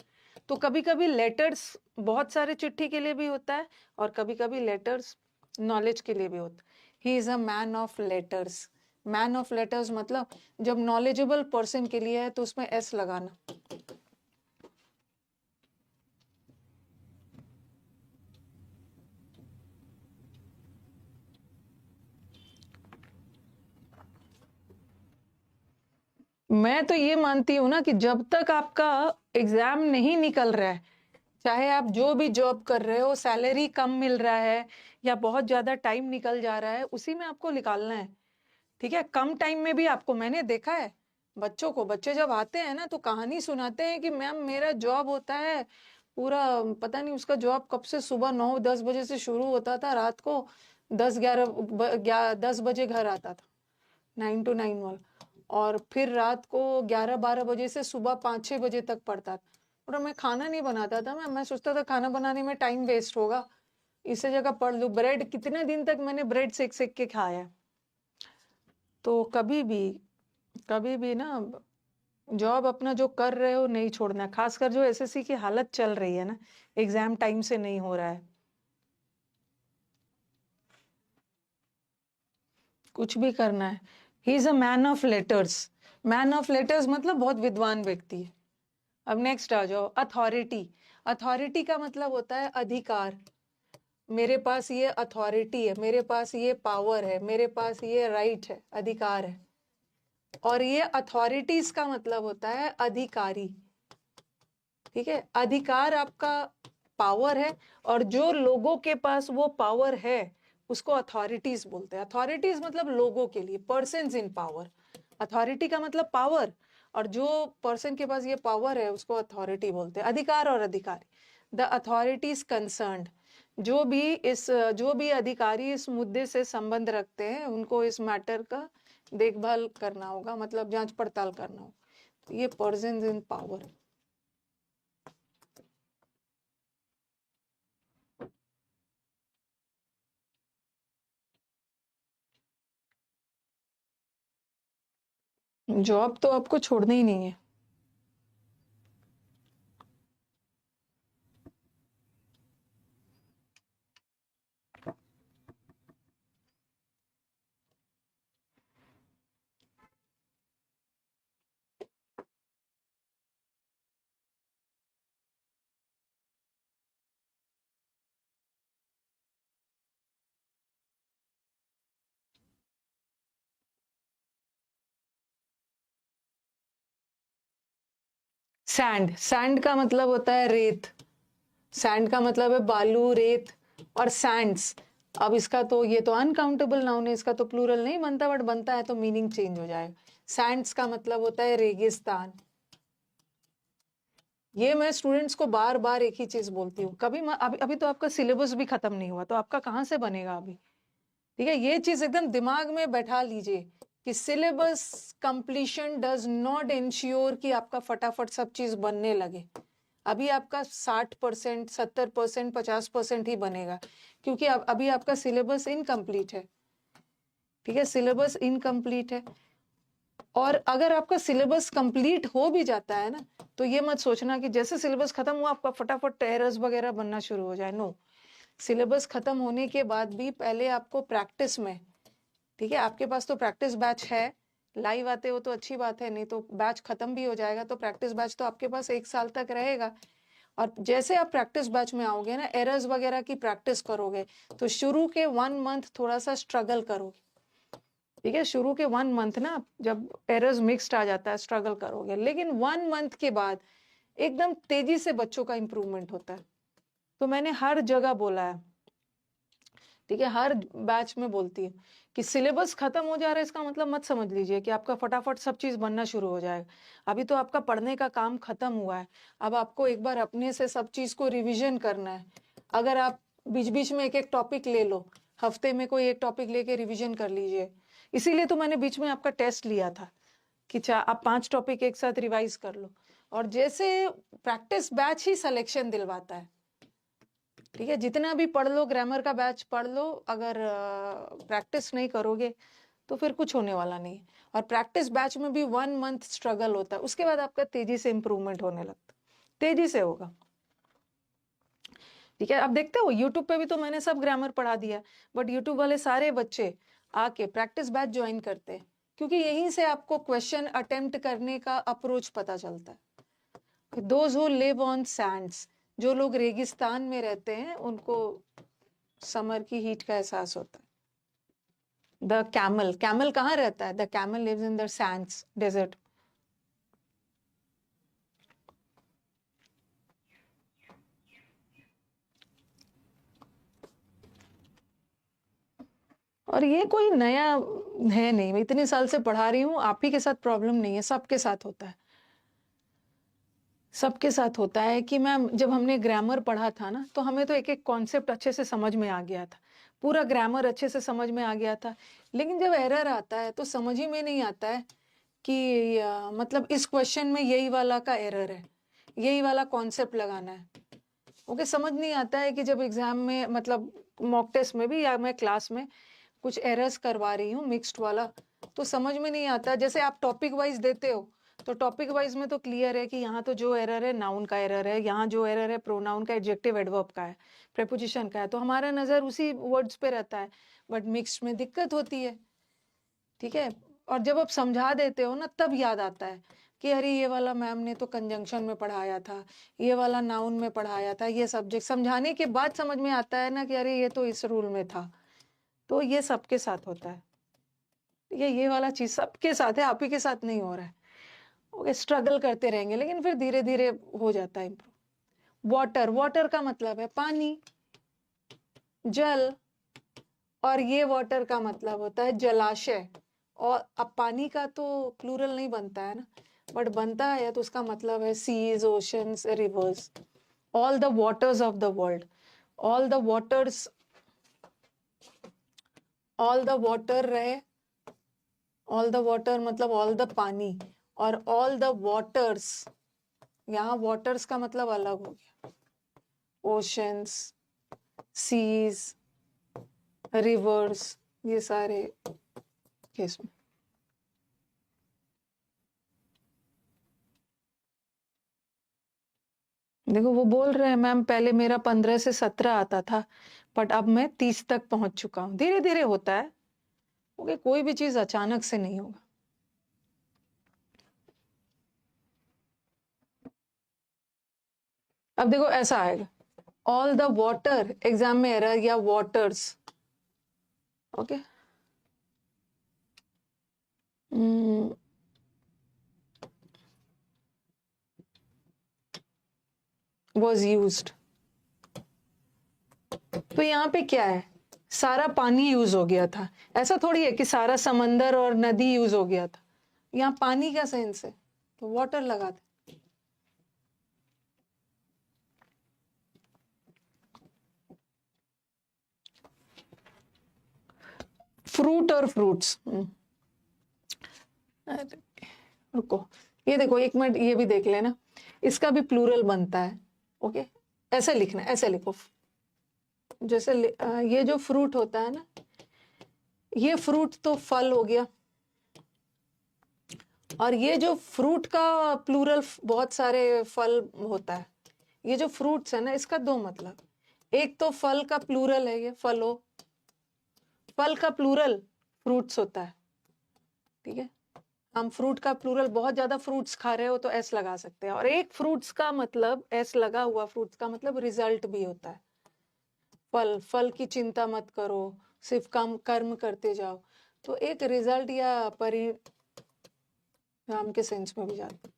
तो कभी कभी लेटर्स बहुत सारे चिट्ठी के लिए भी होता है, और कभी कभी लेटर्स नॉलेज के लिए भी होता है। He is a man of letters. Man of letters मतलब जब नॉलेजेबल पर्सन के लिए है तो उसमें एस लगाना। मैं तो ये मानती हूँ ना कि जब तक आपका एग्जाम नहीं निकल रहा है, चाहे आप जो भी जॉब कर रहे हो, सैलरी कम मिल रहा है या बहुत ज्यादा टाइम निकल जा रहा है, उसी में आपको निकालना है, ठीक है। कम टाइम में भी आपको, मैंने देखा है बच्चों को, बच्चे जब आते हैं ना तो कहानी सुनाते हैं कि मैम मेरा जॉब होता है पूरा, पता नहीं उसका जॉब कब से, सुबह 9-10 बजे से शुरू होता था, रात को 10 बजे घर आता था, 9 to 9 वाला, और फिर रात को 11-12 बजे से सुबह 5-6 बजे तक पढ़ता था। और मैं खाना नहीं बनाता था, मैं सोचता था खाना बनाने में टाइम वेस्ट होगा, इससे जगह पढ़ लूँ। ब्रेड, कितने दिन तक मैंने ब्रेड सेक सेक के खाया। तो कभी भी ना जॉब अपना जो कर रहे हो नहीं छोड़ना, खासकर जो एसएससी की हालत चल रही है ना, एग्जाम टाइम से नहीं हो रहा है, कुछ भी करना है। He is a man of letters. Man of letters मतलब बहुत विद्वान व्यक्ति है। अब नेक्स्ट आ जाओ, अथॉरिटी। अथॉरिटी का मतलब होता है अधिकार। मेरे पास ये अथॉरिटी है, मेरे पास ये पावर है, मेरे पास ये राइट है, अधिकार है। और ये अथॉरिटीज का मतलब होता है अधिकारी, ठीक है। अधिकार आपका पावर है, और जो लोगों के पास वो पावर है उसको अथॉरिटीज बोलते हैं। अथॉरिटीज मतलब लोगों के लिए, पर्सन्स इन पावर। अथॉरिटी का मतलब पावर, और जो पर्सन के पास ये पावर है उसको अथॉरिटी बोलते हैं। अधिकार और अधिकारी, द अथॉरिटीज कंसर्न्ड। जो भी अधिकारी इस मुद्दे से संबंध रखते हैं उनको इस मैटर का देखभाल करना होगा, मतलब जांच पड़ताल करना होगा। ये पर्सन्स इन पावर। जॉब तो आपको छोड़नी ही नहीं है। सैंड, सैंड का मतलब होता है रेत। सैंड का मतलब है बालू, रेत। और सैंड्स, अब इसका तो, ये तो अनकाउंटेबल नाउन है, इसका तो प्लूरल नहीं बनता, बट बनता है तो मीनिंग चेंज हो जाएगा। सैंड्स का मतलब होता है रेगिस्तान। ये मैं स्टूडेंट्स को बार बार एक ही चीज बोलती हूँ। अभी तो आपका सिलेबस भी खत्म नहीं हुआ, तो आपका कहाँ से बनेगा अभी, ठीक है। ये चीज एकदम दिमाग में बैठा लीजिए कि syllabus completion does not ensure कि आपका फटाफट सब चीज बनने लगे। अभी आपका 60%, 70%, 50% ही बनेगा, क्योंकि अभी आपका सिलेबस इनकम्प्लीट है। ठीक है, सिलेबस इनकम्प्लीट है। और अगर आपका सिलेबस कंप्लीट हो भी जाता है ना, तो ये मत सोचना कि जैसे सिलेबस खत्म हुआ आपका फटाफट एरर्स वगैरह बनना शुरू हो जाए। नो, सिलेबस खत्म होने के बाद भी पहले आपको प्रैक्टिस में, ठीक है, आपके पास तो प्रैक्टिस बैच है, लाइव आते हो तो अच्छी बात है, नहीं तो बैच खत्म भी हो जाएगा तो प्रैक्टिस बैच तो आपके पास 1 साल तक रहेगा। और जैसे आप प्रैक्टिस बैच में आओगे ना, एरर्स वगैरह की प्रैक्टिस करोगे, तो शुरू के 1 मंथ थोड़ा सा स्ट्रगल करोगे। ठीक है, शुरू के 1 मंथ ना, जब एरर्स मिक्स्ड आ जाता है स्ट्रगल करोगे, लेकिन 1 मंथ के बाद एकदम तेजी से बच्चों का इंप्रूवमेंट होता है। तो मैंने हर जगह बोला है, ठीक है, हर बैच में बोलती है कि सिलेबस खत्म हो जा रहा है इसका मतलब मत समझ लीजिए कि आपका फटाफट सब चीज बनना शुरू हो जाएगा। अभी तो आपका पढ़ने का काम खत्म हुआ है, अब आपको एक बार अपने से सब चीज को रिवीजन करना है। अगर आप बीच बीच में एक एक टॉपिक ले लो, हफ्ते में कोई एक टॉपिक लेके रिवीजन कर लीजिए। इसीलिए तो मैंने बीच में आपका टेस्ट लिया था कि आप 5 टॉपिक एक साथ रिवाइज कर लो। और जैसे प्रैक्टिस बैच ही सिलेक्शन दिलवाता है। ठीक है, जितना भी पढ़ लो, ग्रामर का बैच पढ़ लो, अगर प्रैक्टिस नहीं करोगे तो फिर कुछ होने वाला नहीं है। और प्रैक्टिस बैच में भी 1 मंथ स्ट्रगल होता है, उसके बाद आपका तेजी से इंप्रूवमेंट होने लगता है, तेजी से होगा। ठीक है, अब देखते हो यूट्यूब पे भी तो मैंने सब ग्रामर पढ़ा दिया, बट यूट्यूब वाले सारे बच्चे आके प्रैक्टिस बैच ज्वाइन करते हैं, क्योंकि यहीं से आपको क्वेश्चन अटेम्प्ट करने का अप्रोच पता चलता है। Those who live on Sands, जो लोग रेगिस्तान में रहते हैं, उनको समर की हीट का एहसास होता है। द कैमल, कैमल कहाँ रहता है? The camel lives in the sands, desert. और ये कोई नया है नहीं, मैं इतने साल से पढ़ा रही हूँ, आप ही के साथ प्रॉब्लम नहीं है, सबके साथ होता है। सबके साथ होता है कि मैम जब हमने ग्रामर पढ़ा था ना, तो हमें तो एक एक कॉन्सेप्ट अच्छे से समझ में आ गया था, पूरा ग्रामर अच्छे से समझ में आ गया था, लेकिन जब एरर आता है तो समझ ही में नहीं आता है कि मतलब इस क्वेश्चन में यही वाला का एरर है, यही वाला कॉन्सेप्ट लगाना है। ओके, समझ नहीं आता है कि जब एग्जाम में, मतलब मॉक टेस्ट में भी या मैं क्लास में कुछ एरर्स करवा रही हूँ मिक्स्ड वाला, तो समझ में नहीं आता। जैसे आप टॉपिक वाइज देते हो, तो टॉपिक वाइज में तो क्लियर है कि यहाँ तो जो एरर है नाउन का एरर है, यहाँ जो एरर है प्रोनाउन का, एडजेक्टिव एडवर्ब का है, प्रेपोजिशन का है, तो हमारा नजर उसी वर्ड्स पे रहता है। बट मिक्स्ड में दिक्कत होती है। ठीक है, और जब आप समझा देते हो ना, तब याद आता है कि अरे ये वाला मैम ने तो कंजंक्शन में पढ़ाया था, ये वाला नाउन में पढ़ाया था, ये सब्जेक्ट समझाने के बाद समझ में आता है ना कि अरे ये तो इस रूल में था। तो ये सबके साथ होता है, ये वाला चीज सबके साथ है, आप ही के साथ नहीं हो रहा है। ओके, स्ट्रगल करते रहेंगे, लेकिन फिर धीरे धीरे हो जाता है इम्प्रूव। वाटर, वाटर का मतलब है पानी, जल, और ये वाटर का मतलब होता है जलाशय। और अब पानी का तो प्लूरल नहीं बनता है ना, बट बनता है तो उसका मतलब है seas, oceans, rivers, all the waters of the world. All the waters, all the water रहे, ऑल द वाटर मतलब ऑल द पानी, और ऑल द वाटर्स, यहाँ वाटर्स का मतलब अलग हो गया, ओशंस, सीज, रिवर्स, ये सारे केस में। देखो वो बोल रहे हैं मैम पहले मेरा 15 से 17 आता था, बट अब मैं 30 तक पहुंच चुका हूँ। धीरे धीरे होता है। ओके, कोई भी चीज अचानक से नहीं होगा। अब देखो ऐसा आएगा, ऑल द वाटर, एग्जाम में एरर, या वाटर्स। Okay, was used। तो यहाँ पे क्या है, सारा पानी यूज हो गया था। ऐसा थोड़ी है कि सारा समंदर और नदी यूज हो गया था। यहाँ पानी का सेंस है, तो वाटर लगा दे। फ्रूट और फ्रूट्स, अरे रुको, ये देखो एक मिनट, ये भी देख लेना, इसका भी प्लूरल बनता है। ओके, ऐसे लिखना, ऐसे लिखो, जैसे ये जो फ्रूट होता है ना, ये फ्रूट तो फल हो गया, और ये जो फ्रूट का प्लूरल बहुत सारे फल होता है। ये जो फ्रूट्स है ना, इसका दो मतलब, एक तो फल का प्लूरल है, ये फलो, फल का प्लूरल फ्रूट्स होता है, ठीक है। हम फ्रूट का प्लूरल, बहुत ज्यादा फ्रूट्स खा रहे हो तो एस लगा सकते हैं, और एक फ्रूट्स का मतलब, एस लगा हुआ फ्रूट्स का मतलब रिजल्ट भी होता है। फल, फल की चिंता मत करो, सिर्फ काम कर्म करते जाओ, तो एक रिजल्ट या परिणाम के सेंस में भी जाता है।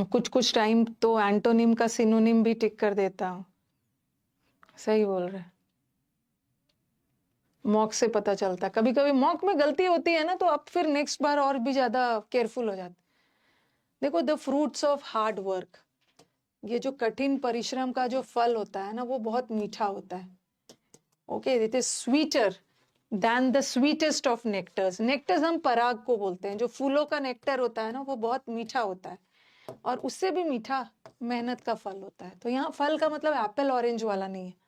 कुछ कुछ टाइम तो एंटोनिम का सिनोनिम भी टिक कर देता हूँ। सही बोल रहे, मॉक से पता चलता, कभी कभी मॉक में गलती होती है ना, तो अब फिर नेक्स्ट बार और भी ज्यादा केयरफुल हो जाते। देखो, the fruits of hard work, ये जो कठिन परिश्रम का जो फल होता है ना, वो बहुत मीठा होता है। Okay, it is sweeter than the sweetest of nectars. Nectars हम पराग को बोलते हैं, जो फूलों का नेक्टर होता है ना, वो बहुत मीठा होता है, और उससे भी मीठा मेहनत का फल होता है। तो यहाँ फल का मतलब एप्पल ऑरेंज वाला नहीं है।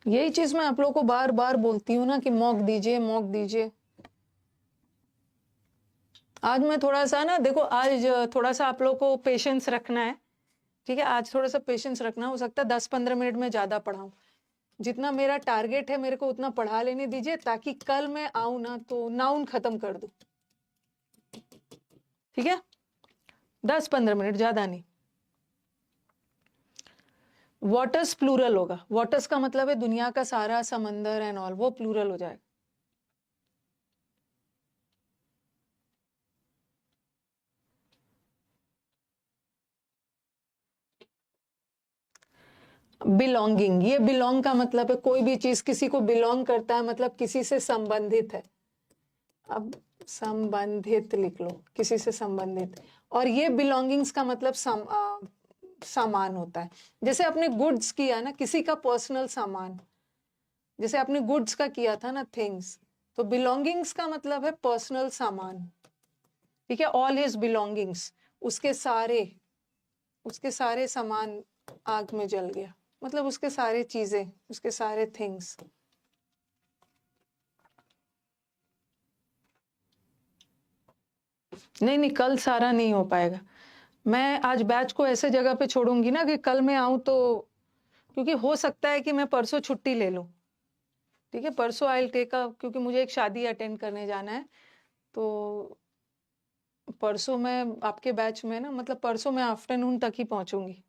यही चीज मैं आप लोगों को बार बार बोलती हूँ ना, कि मॉक दीजिए, मॉक दीजिए। आज मैं थोड़ा सा ना, देखो आज थोड़ा सा आप लोगों को पेशेंस रखना है, ठीक है। आज थोड़ा सा पेशेंस रखना, हो सकता है 10-15 मिनट में ज्यादा पढ़ाऊं। जितना मेरा टारगेट है, मेरे को उतना पढ़ा लेने दीजिए, ताकि कल मैं आऊं ना तो नाउन खत्म कर दूं, ठीक है। 10-15 मिनट, ज्यादा नहीं। वाटर्स प्लूरल होगा, वाटर्स का मतलब है दुनिया का सारा समंदर एंड ऑल, वो प्लूरल हो जाएगा। बिलोंगिंग, ये बिलोंग का मतलब है कोई भी चीज किसी को बिलोंग करता है, मतलब किसी से संबंधित है। अब संबंधित लिख लो, किसी से संबंधित। और ये बिलोंगिंग्स का मतलब सामान होता है। जैसे अपने गुड्स किया ना, किसी का पर्सनल सामान, जैसे अपने गुड्स का किया था ना, थिंग्स, तो बिलोंगिंग्स का मतलब है पर्सनल सामान, ठीक है। ऑल हिज बिलोंगिंग्स, उसके सारे सामान आग में जल गया, मतलब उसके सारे चीजें, उसके सारे थिंग्स। नहीं नहीं, कल सारा नहीं हो पाएगा। मैं आज बैच को ऐसे जगह पे छोड़ूंगी ना, कि कल मैं आऊं तो, क्योंकि हो सकता है कि मैं परसों छुट्टी ले लूं, ठीक है। परसों आई टेक अ, क्योंकि मुझे एक शादी अटेंड करने जाना है, तो परसों मैं आपके बैच में ना, मतलब परसों मैं आफ्टरनून तक ही पहुंचूंगी।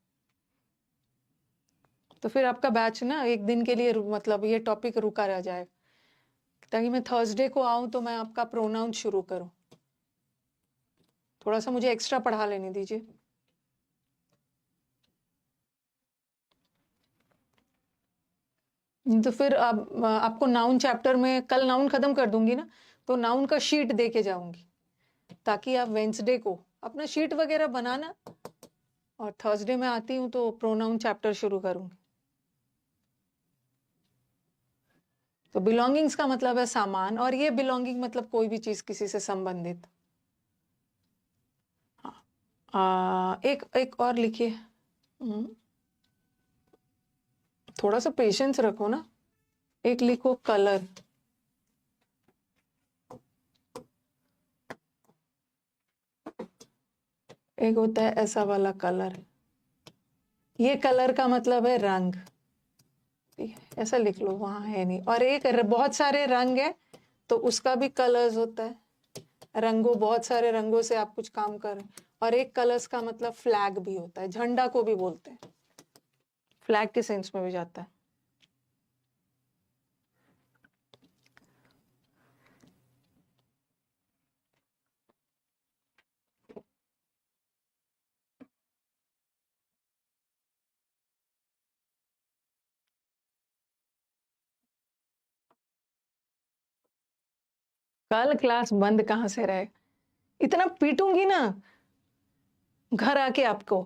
तो फिर आपका बैच ना एक दिन के लिए मतलब ये टॉपिक रुका रह जाए, ताकि मैं थर्सडे को आऊं तो मैं आपका प्रोनाउन शुरू करूं। थोड़ा सा मुझे एक्स्ट्रा पढ़ा लेने दीजिए। तो फिर अब आपको नाउन चैप्टर में कल नाउन खत्म कर दूंगी ना, तो नाउन का शीट दे के जाऊंगी, ताकि आप वेंसडे को अपना शीट वगैरह बनाना, और थर्सडे में आती हूँ तो प्रोनाउन चैप्टर शुरू करूंगी। तो बिलोंगिंग्स का मतलब है सामान, और ये बिलोंगिंग मतलब कोई भी चीज किसी से संबंधित। एक एक और लिखिए। थोड़ा सा पेशेंस रखो ना। एक लिखो कलर, एक होता है ऐसा वाला कलर, ये कलर का मतलब है रंग, ठीक है। ऐसा लिख लो, वहां है नहीं। और एक बहुत सारे रंग है, तो उसका भी कलर्स होता है। रंगों, बहुत सारे रंगों से आप कुछ काम कर रहे हैं। और एक कलर्स का मतलब फ्लैग भी होता है, झंडा को भी बोलते हैं, फ्लैग के सेंस में भी जाता है। कल क्लास बंद कहाँ से रहे, इतना पीटूंगी ना, घर आके आपको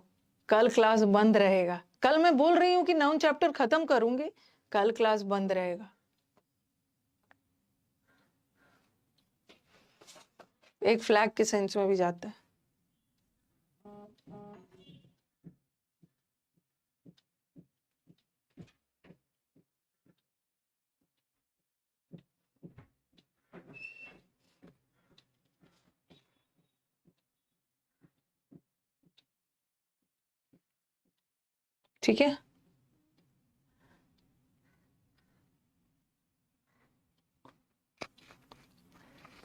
कल क्लास बंद रहेगा, कल मैं बोल रही हूँ कि नाउन चैप्टर खत्म करूंगी, कल क्लास बंद रहेगा। एक फ्लैग के सेंस में भी जाता है। ठीक है,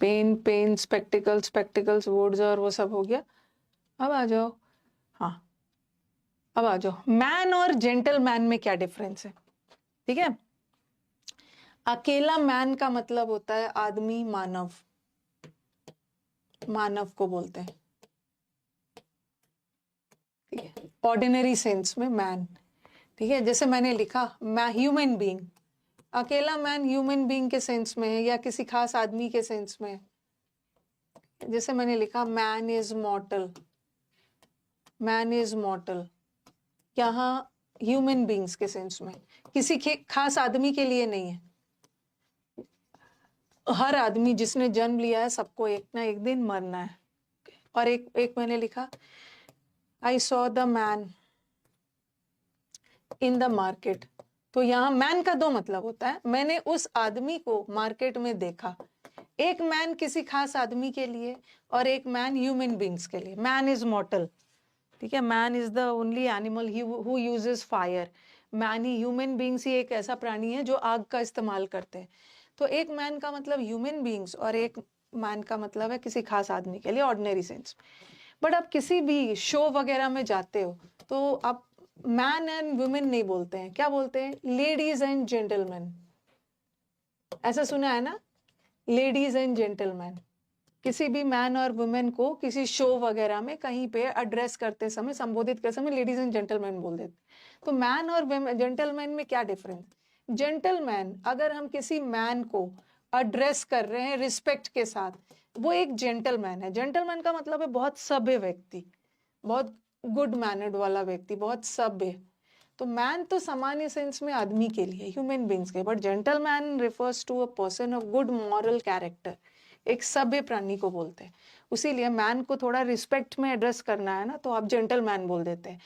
pen pen, spectacles spectacles, words और वो सब हो गया। अब आ जाओ, हाँ अब आ जाओ, मैन और जेंटलमैन में क्या डिफरेंस है। ठीक है, अकेला मैन का मतलब होता है आदमी, मानव, मानव को बोलते हैं। ठीक है, ऑर्डिनरी सेंस में मैन। ठीक है, जैसे मैंने लिखा मैं ह्यूमन बीइंग, अकेला मैन ह्यूमन बीइंग के सेंस में है या किसी खास आदमी के सेंस में है। जैसे मैंने लिखा man is mortal, man is मॉर्टल, यहाँ ह्यूमन बीइंग्स के सेंस में, किसी खास आदमी के लिए नहीं है। हर आदमी जिसने जन्म लिया है सबको एक ना एक दिन मरना है। और एक मैंने लिखा I saw the man in the market, तो यहाँ मैन का दो मतलब होता है, मैंने उस आदमी को मार्केट में देखा। एक मैन किसी खास आदमी के लिए और एक मैन ह्यूमन बीइंग्स के लिए। मैन इज मॉर्टल, ठीक है, man is the only animal who uses fire. Man ही, ह्यूमन बीइंग्स ही एक ऐसा प्राणी है जो आग का इस्तेमाल करते हैं। तो एक मैन का मतलब ह्यूमन बीइंग्स और एक मैन का मतलब है किसी खास आदमी के लिए, ऑर्डिनरी सेंस। बट आप किसी भी शो वगैरह में जाते हो तो आप मैन एंड वुमेन नहीं बोलते हैं, क्या बोलते हैं, लेडीज एंड जेंटलमैन। ऐसा सुना है ना, लेडीज एंड जेंटलमैन। किसी भी मैन और वुमेन को किसी शो वगैरह में कहीं पे एड्रेस करते समय, संबोधित करते समय लेडीज एंड जेंटलमैन बोल देते। तो मैन और जेंटलमैन में क्या डिफरेंस। जेंटलमैन, अगर हम किसी मैन को एड्रेस कर रहे हैं रिस्पेक्ट के साथ, वो एक जेंटलमैन है। जेंटलमैन का मतलब है बहुत सभ्य व्यक्ति, बहुत गुड मैनर्ड वाला व्यक्ति, बहुत सभ्य। तो मैन तो सामान्य सेंस में आदमी के लिए, ह्यूमन बींग्स के, but gentleman refers to a person of good moral character, एक सभ्य प्राणी को बोलते हैं। उसीलिए मैन को थोड़ा रिस्पेक्ट में एड्रेस करना है ना, तो आप जेंटलमैन बोल देते हैं।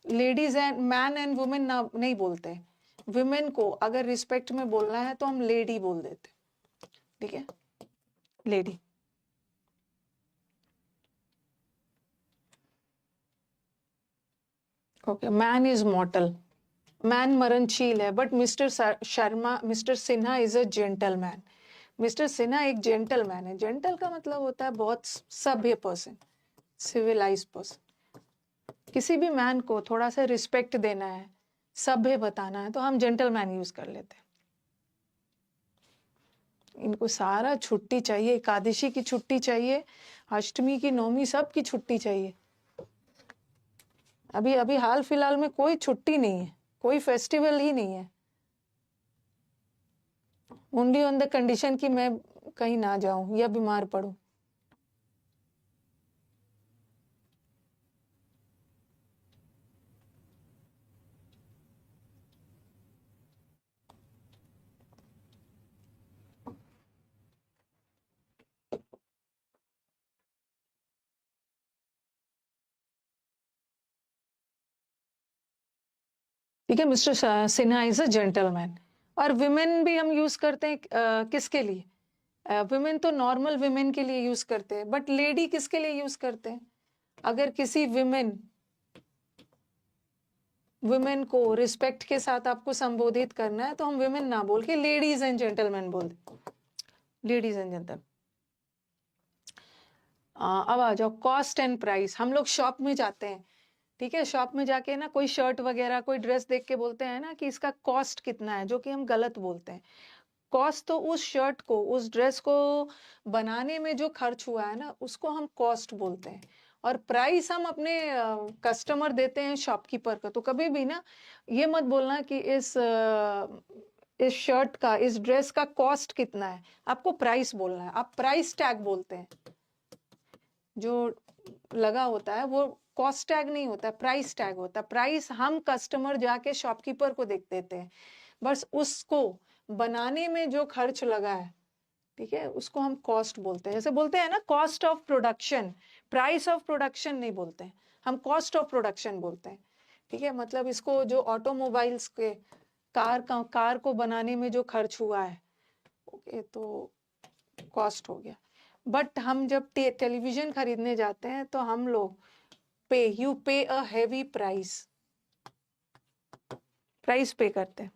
Ladies and man and women ना नहीं बोलते। वुमेन को अगर रिस्पेक्ट में बोलना है तो हम लेडी बोल देते। ठीक है, lady. Okay, man is mortal, man मरणशील है, but mister Sharma, mister Sinha is a gentleman. Mister Sinha एक जेंटलमैन है। जेंटल का मतलब होता है बहुत सभ्य पर्सन, सिविलाइज पर्सन। किसी भी मैन को थोड़ा सा रिस्पेक्ट देना है, सभ्य बताना है, तो हम जेंटलमैन यूज कर लेते हैं। इनको सारा छुट्टी चाहिए, एकादशी की छुट्टी चाहिए, अष्टमी की, नवमी, सब की छुट्टी चाहिए। अभी अभी हाल फिलहाल में कोई छुट्टी नहीं है, कोई फेस्टिवल ही नहीं है। ओनली ऑन द कंडीशन कि मैं कहीं ना जाऊं या बीमार पड़ूं। ठीक है, mister Sinha is a gentleman. और विमेन भी हम यूज करते हैं किसके लिए, विमेन तो नॉर्मल विमेन के लिए यूज करते हैं, बट लेडी किसके लिए यूज करते हैं। अगर किसी विमेन वुमेन को रिस्पेक्ट के साथ आपको संबोधित करना है तो हम विमेन ना बोल के लेडीज एंड जेंटलमैन बोल दे, लेडीज एंड जेंटलमैन। अब आ जाओ कॉस्ट एंड प्राइस। हम लोग शॉप में जाते हैं, ठीक है, शॉप में जाके ना कोई शर्ट वगैरह कोई ड्रेस देख के बोलते हैं ना कि इसका कॉस्ट कितना है, जो कि हम गलत बोलते हैं। कॉस्ट तो उस शर्ट को, उस ड्रेस को बनाने में जो खर्च हुआ है ना, उसको हम कॉस्ट बोलते हैं। और प्राइस हम अपने कस्टमर देते हैं शॉपकीपर का। तो कभी भी ना ये मत बोलना कि इस शर्ट का, इस ड्रेस का कॉस्ट कितना है, आपको प्राइस बोलना है। आप प्राइस टैग बोलते हैं, जो लगा होता है वो कॉस्ट टैग नहीं होता, प्राइस टैग होता है। प्राइस हम कस्टमर जाके शॉपकीपर को देख देते हैं, बस उसको बनाने में जो खर्च लगा है, ठीक है, उसको हम कॉस्ट बोलते हैं। जैसे बोलते हैं ना cost of production, price of production नहीं बोलते हैं, हम कॉस्ट ऑफ प्रोडक्शन बोलते हैं। ठीक है, मतलब इसको जो ऑटोमोबाइल्स के कार को बनाने में जो खर्च हुआ है, ओके, तो कॉस्ट हो गया। बट हम जब टेलीविजन खरीदने जाते हैं तो हम लोग यू पे अ हेवी प्राइस पे करते हैं,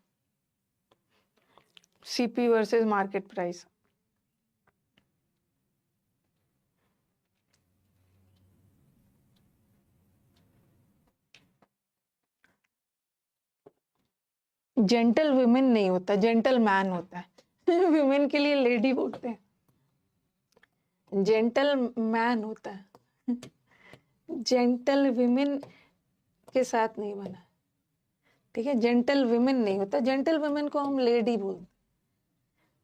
CP versus market price. Gentle women नहीं होता, जेंटल मैन होता है। वुमेन के लिए लेडी बोलते हैं, जेंटल मैन होता है। जेंटल विमेन के साथ नहीं बना, ठीक है, जेंटल विमेन नहीं होता, जेंटल विमेन को हम लेडी बोलते।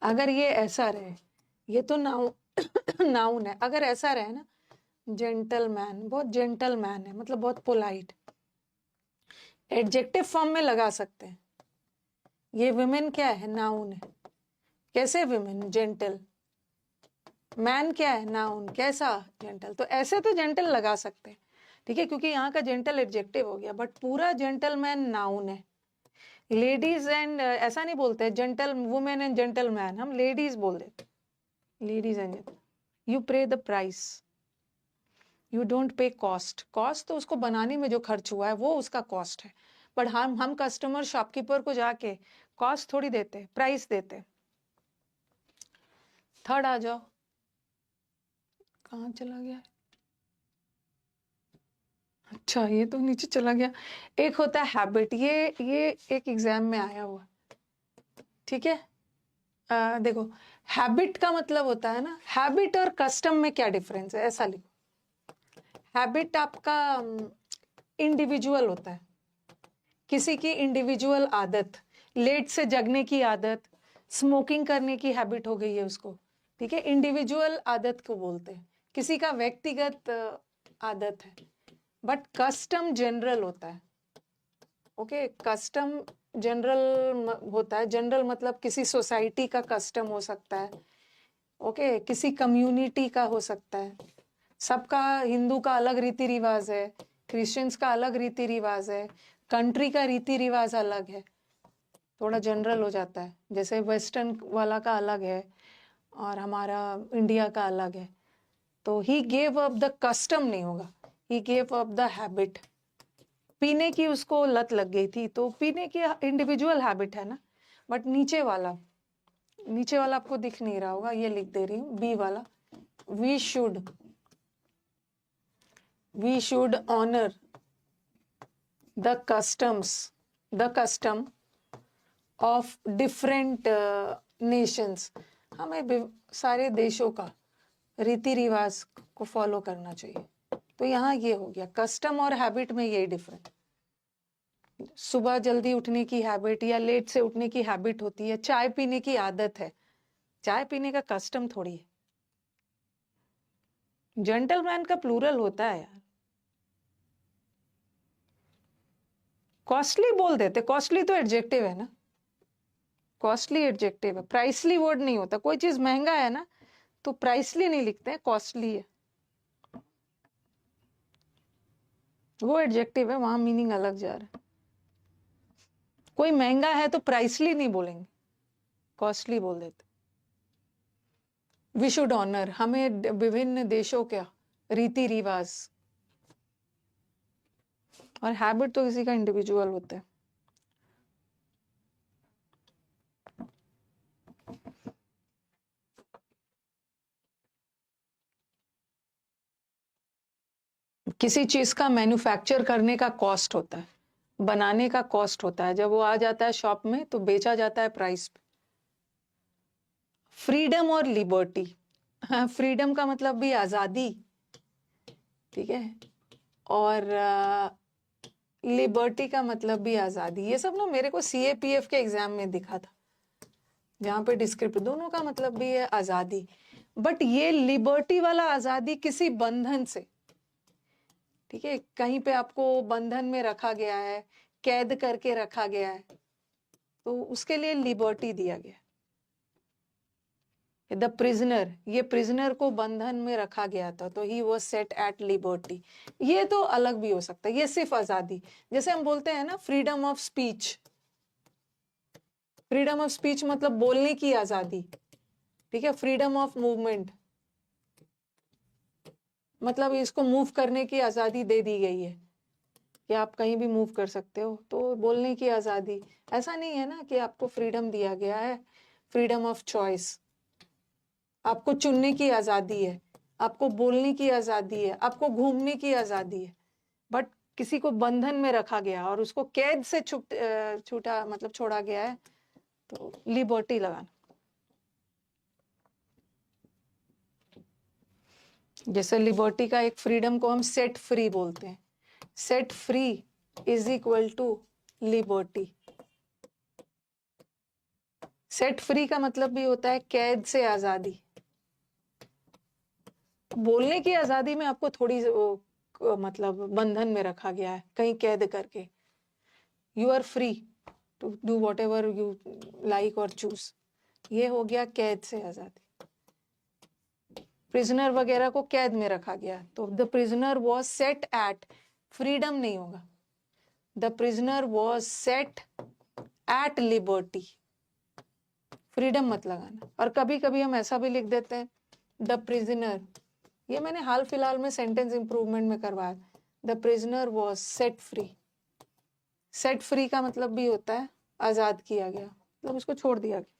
अगर ये ऐसा रहे, ये तो नाउन है, अगर ऐसा रहे ना, जेंटल मैन, बहुत जेंटल मैन है, मतलब बहुत पोलाइट, एडजेक्टिव फॉर्म में लगा सकते हैं। ये विमेन क्या है, नाउन है। कैसे विमेन, जेंटल। मैन क्या है, नाउन, कैसा, जेंटल। तो ऐसे तो जेंटल लगा सकते हैं, ठीक है, क्योंकि यहाँ का जेंटल एडजेक्टिव हो गया, बट पूरा जेंटलमैन नाउन है। लेडीज एंड ऐसा नहीं बोलते gentle women and gentle man, हम लेडीज बोल देते, लेडीज एंड। यू पे the price, you don't pay cost. Cost तो उसको बनाने में जो खर्च हुआ है वो उसका कॉस्ट है, बट हम कस्टमर शॉपकीपर को जाके कॉस्ट थोड़ी देते, प्राइस देते। थर्ड आ जाओ, कहाँ चला गया, अच्छा ये तो नीचे चला गया। एक होता है हैबिट, ये एक एग्जाम में आया हुआ, ठीक है। देखो, हैबिट का मतलब होता है ना, हैबिट और कस्टम में क्या डिफरेंस है, ऐसा लिखो। हैबिट आपका इंडिविजुअल होता है, किसी की इंडिविजुअल आदत, लेट से जगने की आदत, स्मोकिंग करने की हैबिट हो गई है उसको, ठीक है, इंडिविजुअल आदत को बोलते हैं, किसी का व्यक्तिगत आदत है। बट कस्टम जनरल होता है, ओके, कस्टम जनरल होता है। जनरल मतलब किसी सोसाइटी का कस्टम हो सकता है, ओके, किसी कम्युनिटी का हो सकता है। सबका, हिंदू का अलग रीति रिवाज है, क्रिश्चियंस का अलग रीति रिवाज है, कंट्री का रीति रिवाज अलग है, थोड़ा जनरल हो जाता है। जैसे वेस्टर्न वाला का अलग है और हमारा इंडिया का अलग है। तो he gave up the custom नहीं होगा, he gave up the habit. पीने की उसको लत लग गई थी, तो पीने की इंडिविजुअल हैबिट है ना। बट नीचे वाला आपको दिख नहीं रहा होगा, ये लिख दे रही हूँ, बी वाला, we should honour the custom of different nations. हमें सारे देशों का रीति रिवाज को फॉलो करना चाहिए। तो यहाँ ये हो गया, कस्टम और हैबिट में यही डिफरेंस। सुबह जल्दी उठने की हैबिट या लेट से उठने की हैबिट होती है, चाय पीने की आदत है, चाय पीने का कस्टम थोड़ी है। जेंटलमैन का प्लूरल होता है यार, कॉस्टली बोल देते, कॉस्टली तो एडजेक्टिव है ना, कॉस्टली एडजेक्टिव है, प्राइसली वर्ड नहीं होता। कोई चीज महंगा है ना तो प्राइसली नहीं लिखते हैं, कॉस्टली है, वो एडजेक्टिव है, वहां मीनिंग अलग जा रहा है। कोई महंगा है तो प्राइसली नहीं बोलेंगे, कॉस्टली बोल देते। वी शुड ऑनर, हमें विभिन्न देशों का रीति रिवाज, और हैबिट तो किसी का इंडिविजुअल होता है। किसी चीज का मैन्युफैक्चर करने का कॉस्ट होता है, बनाने का कॉस्ट होता है, जब वो आ जाता है शॉप में तो बेचा जाता है प्राइस पे। फ्रीडम और लिबर्टी, हाँ, फ्रीडम का मतलब भी आजादी, ठीक है, और लिबर्टी का मतलब भी आजादी। ये सब ना मेरे को CAPF के एग्जाम में दिखा था, जहां पे डिस्क्रिप्टिव दोनों का मतलब भी है आजादी। बट ये लिबर्टी वाला आजादी किसी बंधन से, ठीक है, कहीं पे आपको बंधन में रखा गया है, कैद करके रखा गया है, तो उसके लिए लिबर्टी दिया गया। द प्रिजनर, ये प्रिजनर को बंधन में रखा गया था, तो he was set at liberty. ये तो अलग भी हो सकता है, ये सिर्फ आजादी, जैसे हम बोलते हैं ना freedom of speech. Freedom of speech मतलब बोलने की आजादी, ठीक है। फ्रीडम ऑफ मूवमेंट मतलब इसको मूव करने की आजादी दे दी गई है कि आप कहीं भी मूव कर सकते हो, तो बोलने की आजादी। ऐसा नहीं है ना कि आपको फ्रीडम दिया गया है, फ्रीडम ऑफ चॉइस, आपको चुनने की आजादी है, आपको बोलने की आजादी है, आपको घूमने की आजादी है, बट किसी को बंधन में रखा गया और उसको कैद से छूटा मतलब छोड़ा गया है, तो लिबर्टी लगाना। जैसे लिबर्टी का एक फ्रीडम को हम सेट फ्री बोलते हैं, set free is equal to liberty. Set free का मतलब भी होता है कैद से आजादी। बोलने की आजादी में आपको थोड़ी मतलब बंधन में रखा गया है, कहीं कैद करके। You are free to do whatever you like और चूज, ये हो गया कैद से आजादी। प्रिजनर वगैरह को कैद में रखा गया, तो the prisoner was set at, freedom नहीं होगा, the prisoner was set at liberty, freedom मत लगाना। और कभी कभी हम ऐसा भी लिख देते हैं द प्रिजनर, ये मैंने हाल फिलहाल में सेंटेंस इंप्रूवमेंट में करवाया, the prisoner was set free. Set free का मतलब भी होता है आजाद किया गया, मतलब उसको छोड़ दिया गया।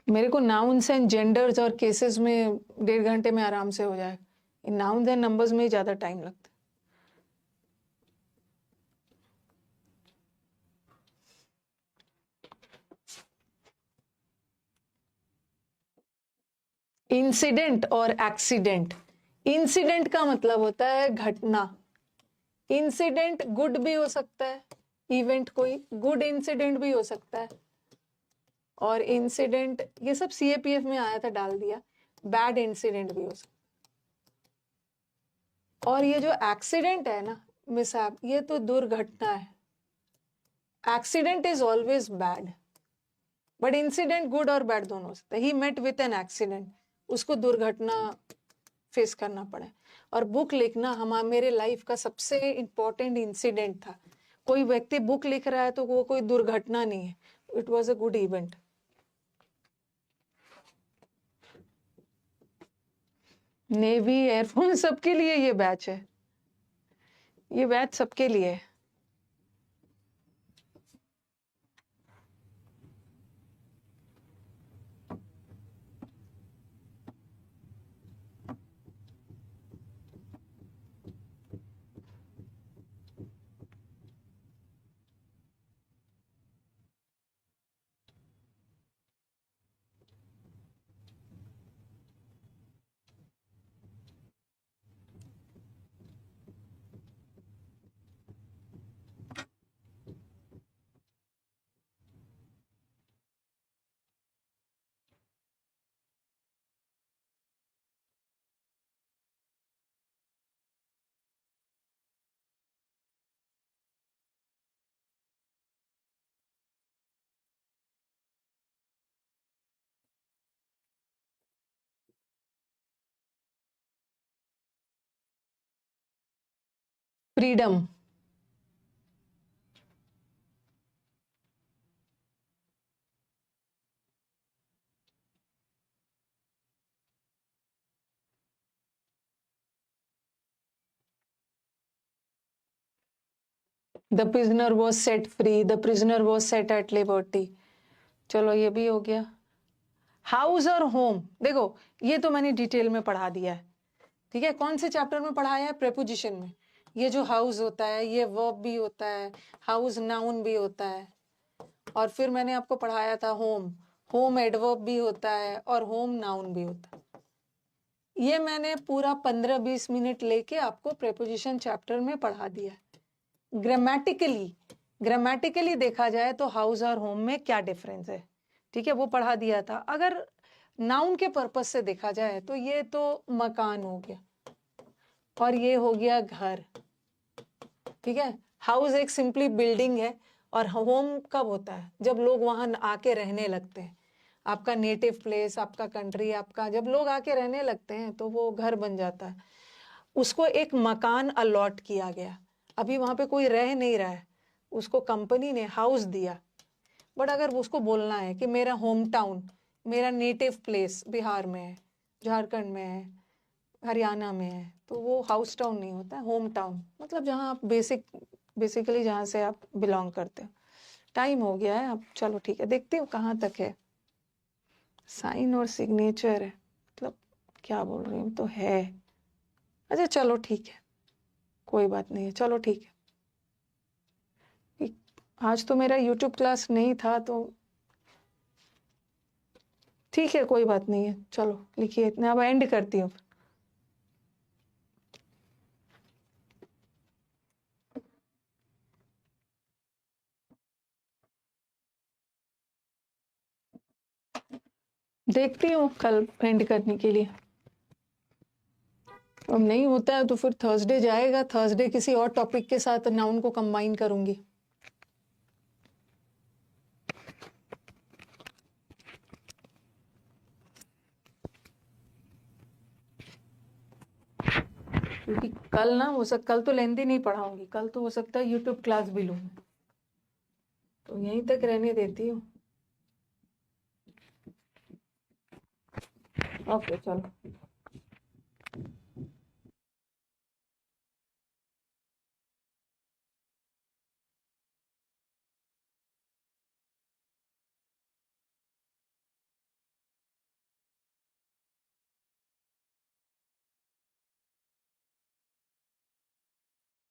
मेरे को नाउन्स एंड जेंडर्स और केसेस में 1.5 घंटे में आराम से हो जाए, इन नाउन्स एंड नंबर्स में ही ज्यादा टाइम लगता है। इंसिडेंट और एक्सीडेंट, इंसिडेंट का मतलब होता है घटना। इंसिडेंट गुड भी हो सकता है, इवेंट कोई गुड इंसिडेंट भी हो सकता है, और इंसिडेंट ये सब सीएपीएफ में आया था, डाल दिया। बैड इंसिडेंट भी हो सकता है। और ये जो एक्सीडेंट है ना मिसहैप, ये तो दुर्घटना है। Accident is always bad, but incident good और बैड दोनों हो सकता है। He met with an accident, उसको दुर्घटना फेस करना पड़ा। और बुक लिखना मेरे लाइफ का सबसे इंपॉर्टेंट इंसिडेंट था। कोई व्यक्ति बुक लिख रहा है तो वो कोई दुर्घटना नहीं है, it was a good event. Navy, air force सबके लिए ये बैच है, ये बैच सबके लिए है। Freedom, the prisoner was set free, the prisoner was set at liberty. चलो ये भी हो गया। हाउस और होम, देखो ये तो मैंने डिटेल में पढ़ा दिया है, ठीक है। कौन से चैप्टर में पढ़ाया है? प्रेपोजिशन में। ये जो हाउस होता है ये वर्ब भी होता है, हाउस नाउन भी होता है। और फिर मैंने आपको पढ़ाया था होम, होम एडवर्ब भी होता है और होम नाउन भी होता है। ये मैंने पूरा 15-20 मिनट लेके आपको प्रेपोजिशन चैप्टर में पढ़ा दिया। ग्रामेटिकली ग्रामेटिकली देखा जाए तो हाउस और होम में क्या डिफरेंस है, ठीक है, वो पढ़ा दिया था। अगर नाउन के पर्पस से देखा जाए तो ये तो मकान हो गया और ये हो गया घर, ठीक है। हाउस एक सिंपली बिल्डिंग है और होम कब होता है, जब लोग वहां आके रहने लगते हैं। आपका नेटिव प्लेस, आपका कंट्री, आपका जब लोग आके रहने लगते हैं तो वो घर बन जाता है। उसको एक मकान अलॉट किया गया, अभी वहां पे कोई रह नहीं रहा है, उसको कंपनी ने हाउस दिया। बट अगर उसको बोलना है कि मेरा होम टाउन, मेरा नेटिव प्लेस बिहार में है, झारखंड में है, हरियाणा में है, तो वो हाउस टाउन नहीं होता है, होम टाउन मतलब जहाँ आप बेसिकली जहाँ से आप बिलोंग करते हो। टाइम हो गया है अब, चलो ठीक है, देखती हूँ कहाँ तक है। साइन और सिग्नेचर है, मतलब क्या बोल रही हूँ तो है। अच्छा चलो ठीक है, कोई बात नहीं है, चलो ठीक है। आज तो मेरा यूट्यूब क्लास नहीं था तो ठीक है, कोई बात नहीं है, चलो लिखिए इतना, अब एंड करती हूँ। देखती हूँ कल एंड करने के लिए, अब नहीं होता है तो फिर थर्सडे जाएगा, थर्सडे किसी और टॉपिक के साथ नाउन को कंबाइन करूंगी। क्योंकि कल ना कल तो लेंदी नहीं पढ़ाऊंगी, कल तो हो सकता है यूट्यूब क्लास भी लूँ, तो यहीं तक रहने देती हूँ। ओके चलो।